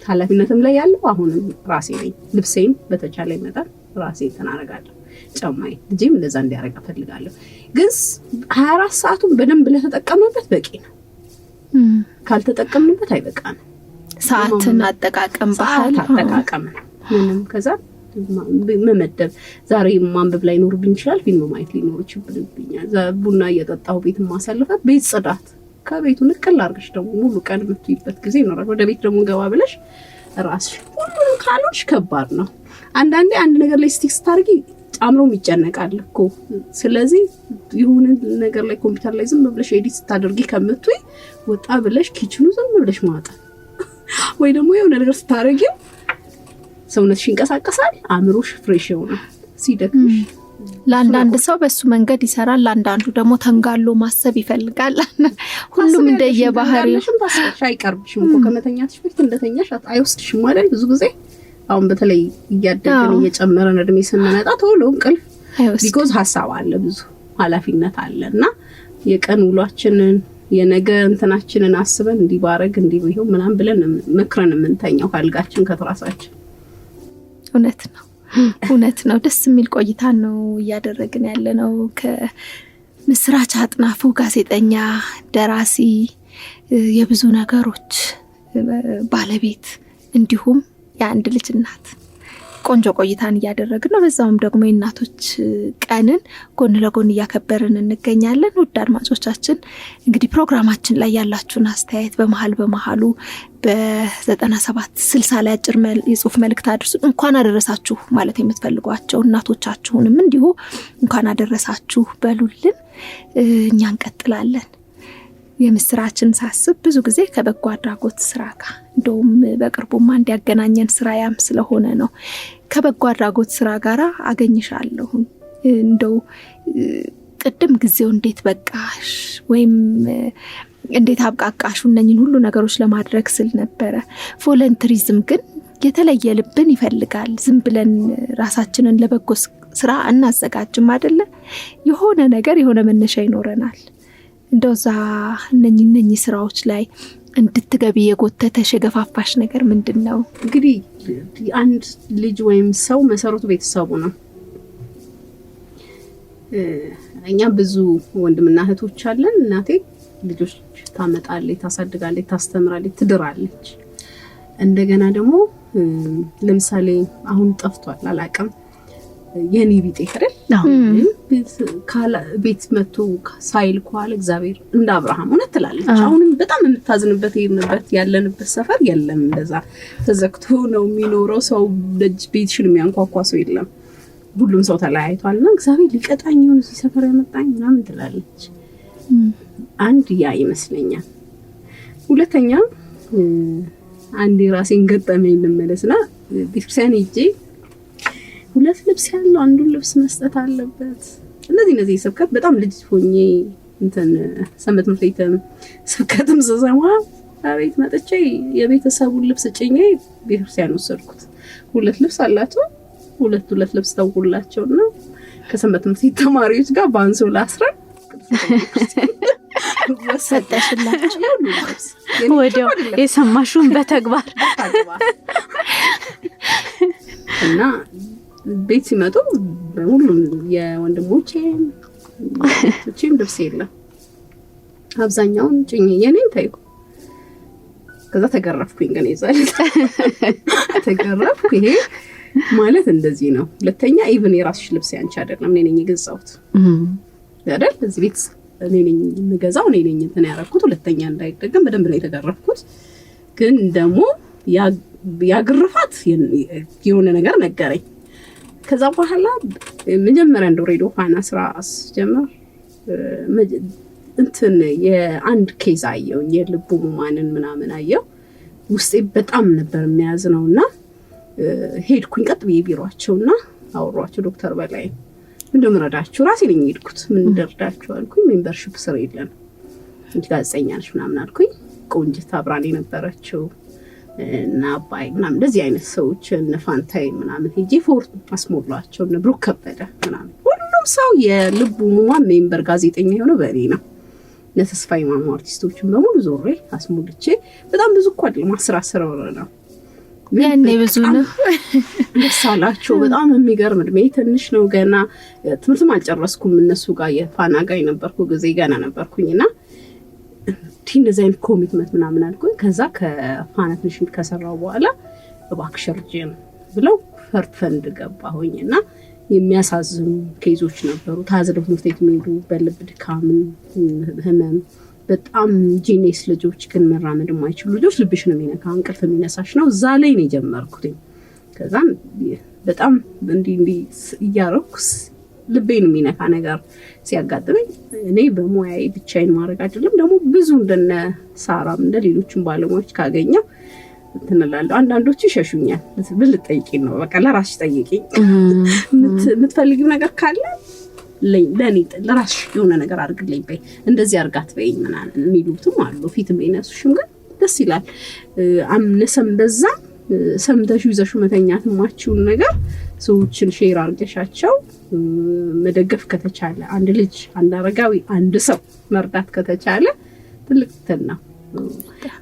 ኃላፊነትም ላይ ያለው አሁንም ራሴ ነኝ። ልብሴን በተቻለ መጠን ራሴ ተናረጋለሁ። ጫማዬ ልጄም እንደዛ እንዲያረጋ ፈልጋለሁ። ግን 24 ሰዓቱን በደንብ ለተጠቀመበት በቂ ነው። ካልተጠቀምንበት አይበቃንም። ሰዓትን አጠቃቀም ባህል አጠቃቀም ምንም ከዛ መመደብ ዛሬ ማንበብ ላይ ኖርብኝ ይችላል፣ ፊልም ማየት ሊኖር ይችላል፣ ቡና እየጠጣሁ ቤት ማሳለፋት፣ ቤት ጽዳት ከቤቱ ንቅል አድርገሽ ደግሞ ሙሉ ቀን የምትይበት ጊዜ ይኖራል። ወደ ቤት ደግሞ ገባ ብለሽ ራስሽ ሁሉንም ካሎች ከባድ ነው። አንዳንዴ አንድ ነገር ላይ ስቲክ ስታርጊ አምሮም ይጨነቃል እኮ። ስለዚህ የሆነ ነገር ላይ ኮምፒውተር ላይ ዝም ብለሽ ኤዲት ስታደርጊ ከምትይ ወጣ ብለሽ ኪችኑ ዝም ብለሽ ማጠብ ወይ ደግሞ የሆነ ነገር ስታረጊው ሰውነትሽ ይንቀሳቀሳል፣ አእምሮሽ ፍሬሽ ይሆናል። ሲደክምሽ ለአንዳንድ ሰው በሱ መንገድ ይሰራል፣ ለአንዳንዱ ደግሞ ተንጋሎ ማሰብ ይፈልጋል። ሁሉም እንደየባህሪው ታስበሽ አይቀርብሽም እኮ ከመተኛትሽ በፊት እንደተኛሽ አይወስድሽም ማለት ብዙ ጊዜ አሁን በተለይ እያደገን እየጨመረን እድሜ ስንመጣ ቶሎ እንቅልፍ ቢኮዝ ሀሳብ አለ፣ ብዙ ኃላፊነት አለና የቀን ውሏችንን የነገ እንትናችንን አስበን እንዲባረግ እንዲብየው ምናምን ብለን መክረን የምንተኛው ካልጋችን ከትራሳችን። እውነት ነው። ደስ የሚል ቆይታ ነው እያደረግን ያለ ነው ከምስራች አጥናፉ ጋዜጠኛ፣ ደራሲ፣ የብዙ ነገሮች ባለቤት እንዲሁም የአንድ ልጅ እናት ቆንጆ ቆይታን እያደረግን ነው። በዛውም ደግሞ የእናቶች ቀንን ጎን ለጎን እያከበርን እንገኛለን። ውድ አድማጮቻችን እንግዲህ ፕሮግራማችን ላይ ያላችሁን አስተያየት በመሃሉ በ9760 ላይ አጭር የጽሁፍ መልእክት አድርሱ። እንኳን አደረሳችሁ ማለት የምትፈልጓቸው እናቶቻችሁንም እንዲሁ እንኳን አደረሳችሁ በሉልን። እኛ እንቀጥላለን። የምስራችን ሳስብ ብዙ ጊዜ ከበጎ አድራጎት ስራ ጋር እንደውም በቅርቡማ እንዲያገናኘን ስራ ያም ስለሆነ ነው። ከበጎ አድራጎት ስራ ጋር አገኝሻለሁ። እንደው ቅድም ጊዜው እንዴት በቃሽ ወይም እንዴት አብቃቃሹ እነኝን ሁሉ ነገሮች ለማድረግ ስል ነበረ። ቮለንተሪዝም ግን የተለየ ልብን ይፈልጋል። ዝም ብለን ራሳችንን ለበጎ ስራ እናዘጋጅም አይደለ? የሆነ ነገር የሆነ መነሻ ይኖረናል። እንደዛ እነኚህ ስራዎች ላይ እንድትገቢ የጎተተሽ የገፋፋሽ ነገር ምንድነው? እንግዲህ አንድ ልጅ ወይም ሰው መሰረቱ ቤተሰቡ ነው። እኛ ብዙ ወንድምና እህቶች አለን። እናቴ ልጆች ታመጣለች፣ ታሳድጋለች፣ ታስተምራለች፣ ትድራለች። እንደገና ደግሞ ለምሳሌ አሁን ጠፍቷል አላቀም የኔ ቢጤ አይደል? ቤት መጥቶ ሳይል ኳል እግዚአብሔር እንደ አብርሃም እውነት ትላለች። አሁንም በጣም የምታዝንበት ያለንበት ሰፈር የለም፣ እንደዛ ተዘግቶ ነው የሚኖረው። ሰው ደጅ ቤትሽን የሚያንኳኳ ሰው የለም። ሁሉም ሰው ተለያይቷልና እግዚአብሔር ሊቀጣኝ ነው እዚህ ሰፈር ያመጣኝ ምናምን ትላለች። አንድ ያ ይመስለኛል። ሁለተኛ አንድ ራሴን ገጠመኝ ልመለስና ቤተክርስቲያን ሄጄ ሁለት ልብስ ያለው አንዱን ልብስ መስጠት አለበት። እነዚህ ስብከት በጣም ልጅ ሆኜ እንትን ሰንበት ትምህርት ቤት ስብከትም ስሰማ አቤት መጥቼ የቤተሰቡን ልብስ ጭኜ ቤተክርስቲያን ወሰድኩት። 2 ልብስ አላቸው። 2 ልብስ ተውላቸውና ከሰንበት ትምህርት ቤት ተማሪዎች ጋር ባንሶላ አስረን ሰጠሽላችሁ። ወዲያው የሰማሽውን በተግባር እና ቤት ሲመጡ ሁሉም የወንድሞቼም ልብስ የለም። አብዛኛውን ጭኜ የኔን ታይኩ። ከዛ ተገረፍኩኝ። ግን ይዛል ተገረፍኩ። ይሄ ማለት እንደዚህ ነው። ሁለተኛ ኢቭን የራስሽ ልብስ ያንቺ አይደለም እኔ ነኝ የገዛሁት አይደል? እዚህ ቤት እኔ ነኝ የምገዛው፣ እኔ ነኝ እንትን ያደረኩት። ሁለተኛ እንዳይደገም በደንብ ነው የተገረፍኩት። ግን ደግሞ ያግርፋት የሆነ ነገር ነገረኝ። ከዛ በኋላ መጀመሪያ እንደው ሬዲዮ ፋና ስራ አስጀመር እንትን የአንድ ኬዝ አየው፣ የልብ ህሙማንን ምናምን አየው። ውስጤ በጣም ነበር የሚያዝነውና ሄድኩኝ ቀጥ ብዬ ቢሮአቸውና አወሯቸው። ዶክተር በላይ እንደምረዳችሁ ራሴ ነኝ ሄድኩት። ምን እንደርዳችሁ አልኩኝ። ሜምበርሺፕ ስር የለም እንጂ ጋዜጠኛ ነሽ ምናምን አልኩኝ። ቆንጅት አብራን የነበረችው እና አባይ ምናምን እንደዚህ አይነት ሰዎች እነ ፋንታይ ምናምን ሄጄ ፎርም አስሞላቸው። እነ ብሩክ ከበደ ምናምን ሁሉም ሰው የልብ ህሙማን ሜምበር ጋዜጠኛ የሆነው በእኔ ነው። ለተስፋዬ ማሙ አርቲስቶችን በሙሉ ዞሬ አስሞልቼ በጣም ብዙ እኮ አይደለም 10 ወር ነው ያኔ ብዙ ነው። ደስ አላቸው። በጣም የሚገርም እድሜ ትንሽ ነው ገና ትምህርትም አልጨረስኩም። እነሱ ጋር የፋና ጋር የነበርኩ ጊዜ ገና ነበርኩኝና እንደዚህ አይነት ኮሚትመንት ምናምን አልኩኝ። ከዛ ከፋና ትንሽ ከሰራው በኋላ እባክሽ እርጂን ብለው ፈንድ ገባሁኝና የሚያሳዝኑ ኬዞች ነበሩ። ታዝለው ትምህርት ቤት የሚሄዱ በልብ ድካም ህመም በጣም ጂኔስ ልጆች ግን መራመድ የማይችሉ ልጆች ልብሽ ነው የሚነካ እንቅልፍ የሚነሳሽ ነው። እዛ ላይ ነው የጀመርኩት። ከዛም በጣም እንዲህ እያረኩ ልቤን የሚነካ ነገር ሲያጋጥመኝ እኔ በሙያዬ ብቻዬን ማድረግ አይደለም ደግሞ ብዙ እንደነ ሳራም እንደ ሌሎችም ባለሙያዎች ካገኘው እንትንላለሁ። አንዳንዶቹ ይሸሹኛል። ብልጠይቂኝ ነው በቃ ለራስሽ ጠይቂኝ፣ የምትፈልጊው ነገር ካለ ለኔ ለራስሽ የሆነ ነገር አድርግልኝ በይ፣ እንደዚህ አድርጋት በይኝ ምናምን የሚሉትም አሉ። ፊትም ይነሱሽም ግን ደስ ይላል። አምነሰም በዛ ሰምተሽ ይዘሽ መተኛት ማችሁን ነገር ሰዎችን ሼር አድርገሻቸው መደገፍ ከተቻለ አንድ ልጅ፣ አንድ አረጋዊ፣ አንድ ሰው መርዳት ከተቻለ ትልቅ ትና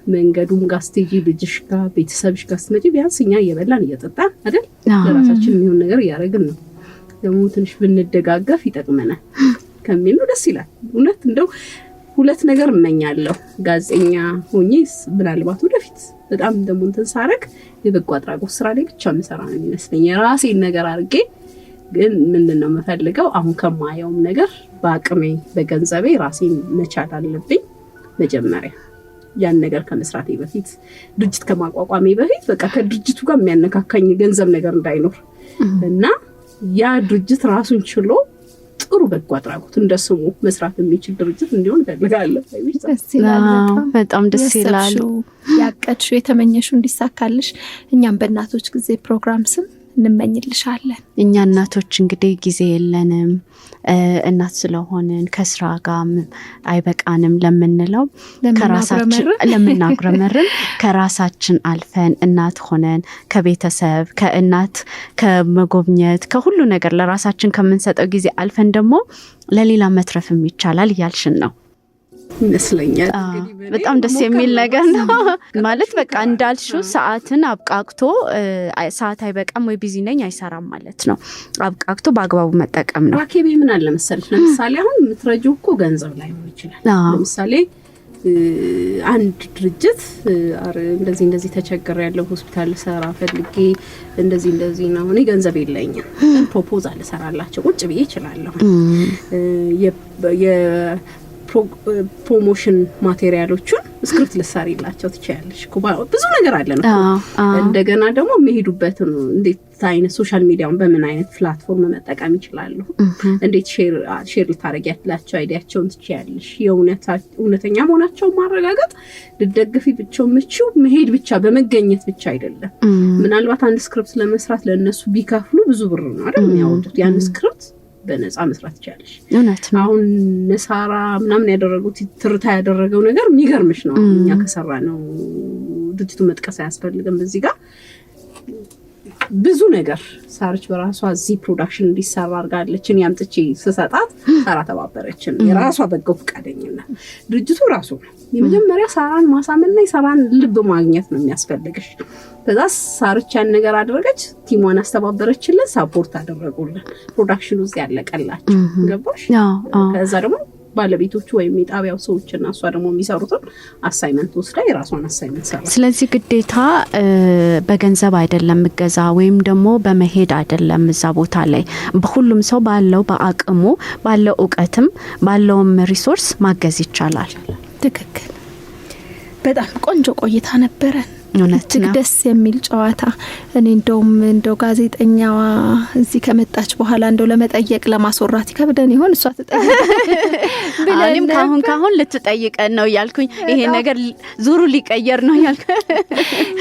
መንገዱም ጋር ስትሄጂ ልጅሽ ጋር ቤተሰብሽ ጋር ስትመጪ ቢያንስ እኛ እየበላን እየጠጣን አይደል ለራሳችን የሚሆን ነገር እያደረግን ነው። ደግሞ ትንሽ ብንደጋገፍ ይጠቅመናል ከሚል ነው። ደስ ይላል። እውነት እንደው 2 ነገር እመኛለሁ። ጋዜጠኛ ሆኜ ምናልባት ወደፊት በጣም ደግሞ እንትን ሳረግ የበጎ አድራጎት ስራ ላይ ብቻ የምሰራ ነው የሚመስለኝ። የራሴን ነገር አድርጌ ግን ምንድነው የምፈልገው አሁን ከማየውም ነገር በአቅሜ በገንዘቤ ራሴን መቻል አለብኝ። መጀመሪያ ያን ነገር ከመስራቴ በፊት ድርጅት ከማቋቋሜ በፊት በቃ ከድርጅቱ ጋር የሚያነካካኝ ገንዘብ ነገር እንዳይኖር እና ያ ድርጅት ራሱን ችሎ ጥሩ በጎ አድራጎት እንደስሙ መስራት የሚችል ድርጅት እንዲሆን ፈልጋለሁ። በጣም ደስ ይላል። ያቀድሽው የተመኘሽው እንዲሳካልሽ እኛም በእናቶች ጊዜ ፕሮግራም ስም እንመኝልሻለን። እኛ እናቶች እንግዲህ ጊዜ የለንም፣ እናት ስለሆንን ከስራ ጋር አይበቃንም ለምንለው ከራሳችን ለምናጉረመርም ከራሳችን አልፈን እናት ሆነን ከቤተሰብ ከእናት ከመጎብኘት ከሁሉ ነገር ለራሳችን ከምንሰጠው ጊዜ አልፈን ደግሞ ለሌላ መትረፍም ይቻላል እያልሽን ነው ይመስለኛል። በጣም ደስ የሚል ነገር ነው ማለት በቃ እንዳልሽው ሰዓትን አብቃቅቶ ሰዓት አይበቃም ወይ ቢዚ ነኝ አይሰራም ማለት ነው። አብቃቅቶ በአግባቡ መጠቀም ነው። ዋኬቤ ምን አለ መሰለሽ ለምሳሌ አሁን የምትረጂው እኮ ገንዘብ ላይ ነው ይችላል። ለምሳሌ አንድ ድርጅት እንደዚህ ተቸገረ ያለው ሆስፒታል ሰራ ፈልጌ እንደዚህ ነው እኔ ገንዘብ የለኝም ፕሮፖዛል ሰራላቸው ቁጭ ብዬ ይችላልሁ ፕሮሞሽን ማቴሪያሎቹን ስክሪፕት ልትሰሪላቸው ትችያለሽ። ብዙ ነገር አለ ነው። እንደገና ደግሞ የሚሄዱበትን እንዴት አይነት ሶሻል ሚዲያውን በምን አይነት ፕላትፎርም መጠቀም ይችላሉ፣ እንዴት ሼር ልታረጊያላቸው አይዲያቸውን ትችያለሽ። የእውነተኛ መሆናቸውን ማረጋገጥ ልደግፊ ብቻው ምቹ መሄድ ብቻ በመገኘት ብቻ አይደለም። ምናልባት አንድ ስክሪፕት ለመስራት ለእነሱ ቢከፍሉ ብዙ ብር ነው አይደል የሚያወጡት። ያን ስክሪፕት በነፃ መስራት ይቻላል። እውነት ነው። አሁን ነሳራ ምናምን ያደረጉት ትርታ ያደረገው ነገር የሚገርምሽ ነው። እኛ ከሰራ ነው ድርጅቱ መጥቀስ አያስፈልግም። በዚህ ጋር ብዙ ነገር ሳርች በራሷ እዚህ ፕሮዳክሽን እንዲሰራ አድርጋለች። እኔ አምጥቼ ስሰጣት ሳራ ተባበረችን። የራሷ በጎ ፈቃደኝነት ድርጅቱ ራሱ ነው የመጀመሪያ ሳራን ማሳመንና የሳራን ልብ ማግኘት ነው የሚያስፈልግሽ። ከዛ ሳርቻን ነገር አደረገች፣ ቲሟን አስተባበረችልን፣ ሳፖርት አደረጉልን። ፕሮዳክሽኑ ውስጥ ያለቀላችሁ ገባሽ? ከዛ ደግሞ ባለቤቶቹ ወይም የጣቢያው ሰዎችና እሷ ደግሞ የሚሰሩትን አሳይመንት ወስዳ የራሷን አሳይመንት ሰራ። ስለዚህ ግዴታ በገንዘብ አይደለም እገዛ ወይም ደግሞ በመሄድ አይደለም እዛ ቦታ ላይ በሁሉም ሰው ባለው በአቅሙ ባለው እውቀትም ባለውም ሪሶርስ ማገዝ ይቻላል። ትክክል። በጣም ቆንጆ ቆይታ ነበረ። እጅግ ደስ የሚል ጨዋታ። እኔ እንደው ጋዜጠኛዋ እዚህ ከመጣች በኋላ እንደው ለመጠየቅ ለማስወራት ይከብደን ይሆን? እሷ ትጠይቅ ብለንም ካሁን ልትጠይቀን ነው ያልኩኝ። ይሄ ነገር ዙሩ ሊቀየር ነው ያልኩ።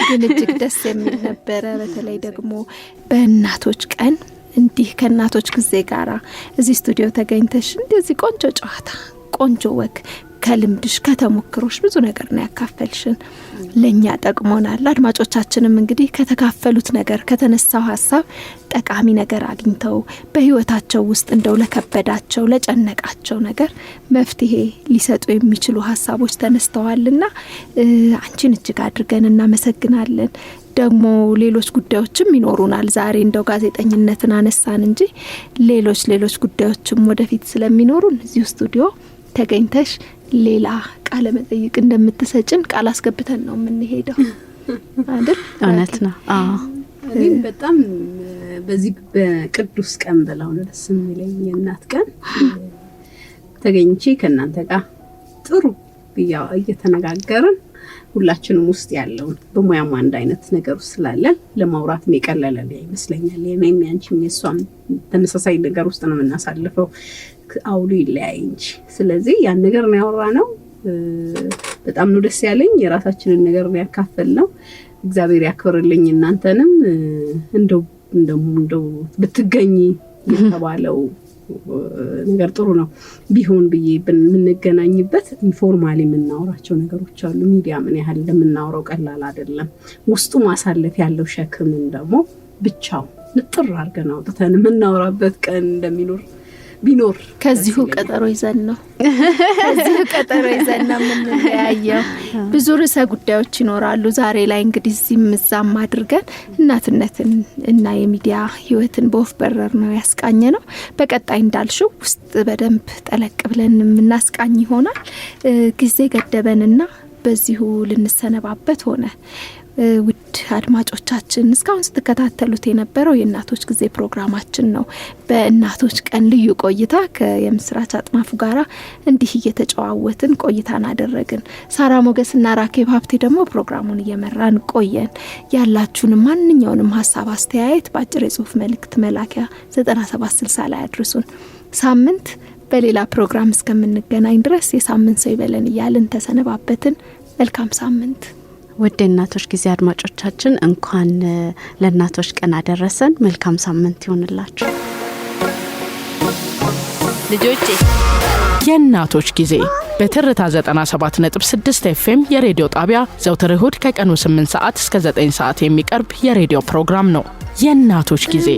ግን እጅግ ደስ የሚል ነበረ። በተለይ ደግሞ በእናቶች ቀን እንዲህ ከእናቶች ጊዜ ጋራ እዚህ ስቱዲዮ ተገኝተሽ እንደዚህ ቆንጆ ጨዋታ፣ ቆንጆ ወግ ከልምድሽ ከተሞክሮሽ ብዙ ነገር ነው ያካፈልሽን። ለኛ ጠቅሞናል። አድማጮቻችንም እንግዲህ ከተካፈሉት ነገር ከተነሳው ሀሳብ ጠቃሚ ነገር አግኝተው በህይወታቸው ውስጥ እንደው ለከበዳቸው ለጨነቃቸው ነገር መፍትሄ ሊሰጡ የሚችሉ ሀሳቦች ተነስተዋልና አንቺን እጅግ አድርገን እናመሰግናለን። ደግሞ ሌሎች ጉዳዮችም ይኖሩናል። ዛሬ እንደው ጋዜጠኝነትን አነሳን እንጂ ሌሎች ጉዳዮችም ወደፊት ስለሚኖሩን እዚሁ ስቱዲዮ ተገኝተሽ ሌላ ቃለ መጠይቅ እንደምትሰጭን ቃል አስገብተን ነው የምንሄደው አይደል? እውነት ነው። እኔም በጣም በዚህ በቅዱስ ቀን በላው ደስ የሚለኝ የእናት ቀን ተገኝቼ ከእናንተ ጋር ጥሩ እየተነጋገርን ሁላችንም ውስጥ ያለውን በሙያም አንድ አይነት ነገር ውስጥ ስላለን ለማውራት የሚቀለለን ይመስለኛል። የኔም ያንቺም የሷም ተመሳሳይ ነገር ውስጥ ነው የምናሳልፈው። አውሉ ይለያይ እንጂ ስለዚህ ያን ነገር ነው ያወራነው። በጣም ነው ደስ ያለኝ። የራሳችንን ነገር ነው ያካፈልነው። እግዚአብሔር ያክብርልኝ። እናንተንም እንደው ብትገኝ የተባለው ነገር ጥሩ ነው ቢሆን ብዬ የምንገናኝበት ኢንፎርማሊ የምናወራቸው ነገሮች አሉ። ሚዲያ ምን ያህል እንደምናወራው ቀላል አይደለም። ውስጡ ማሳለፍ ያለው ሸክምን ደግሞ ብቻው ንጥር አድርገን አውጥተን የምናወራበት ቀን እንደሚኖር ቢኖር ከዚሁ ቀጠሮ ይዘን ነው የምንለያየው። ብዙ ርዕሰ ጉዳዮች ይኖራሉ። ዛሬ ላይ እንግዲህ እዚህም አድርገን እናትነትን እና የሚዲያ ህይወትን በወፍ በረር ነው ያስቃኘ ነው። በቀጣይ እንዳልሽው ውስጥ በደንብ ጠለቅ ብለን የምናስቃኝ ይሆናል። ጊዜ ገደበንና በዚሁ ልንሰነባበት ሆነ። ውድ አድማጮቻችን እስካሁን ስትከታተሉት የነበረው የእናቶች ጊዜ ፕሮግራማችን ነው። በእናቶች ቀን ልዩ ቆይታ ከየምስራች አጥናፉ ጋራ እንዲህ እየተጨዋወትን ቆይታን አደረግን። ሳራ ሞገስና ራኬብ ሀብቴ ደግሞ ፕሮግራሙን እየመራን ቆየን። ያላችሁን ማንኛውንም ሀሳብ አስተያየት በአጭር የጽሁፍ መልእክት መላኪያ 9760 ላይ አድርሱን። ሳምንት በሌላ ፕሮግራም እስከምንገናኝ ድረስ የሳምንት ሰው ይበለን እያልን ተሰነባበትን። መልካም ሳምንት። ውድ እናቶች ጊዜ አድማጮቻችን እንኳን ለእናቶች ቀን አደረሰን። መልካም ሳምንት ይሁንላችሁ ልጆቼ። የእናቶች ጊዜ በትርታ 97.6 FM የሬዲዮ ጣቢያ ዘውትር እሁድ ከቀኑ 8 ሰዓት እስከ 9 ሰዓት የሚቀርብ የሬዲዮ ፕሮግራም ነው። የእናቶች ጊዜ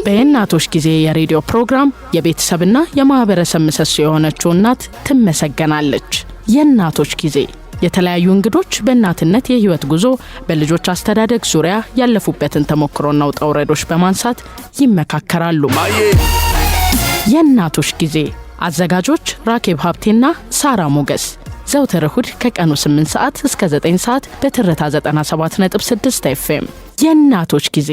በየእናቶች ጊዜ የሬዲዮ ፕሮግራም የቤተሰብና የማህበረሰብ ምሰሶ የሆነችው እናት ትመሰገናለች። የእናቶች ጊዜ የተለያዩ እንግዶች በእናትነት የህይወት ጉዞ በልጆች አስተዳደግ ዙሪያ ያለፉበትን ተሞክሮና ውጣ ውረዶች በማንሳት ይመካከራሉ። የእናቶች ጊዜ አዘጋጆች ራኬብ ሀብቴና ሳራ ሞገስ ዘውትር እሁድ ከቀኑ 8 ሰዓት እስከ 9 ሰዓት በትርታ 97.6 FM የእናቶች ጊዜ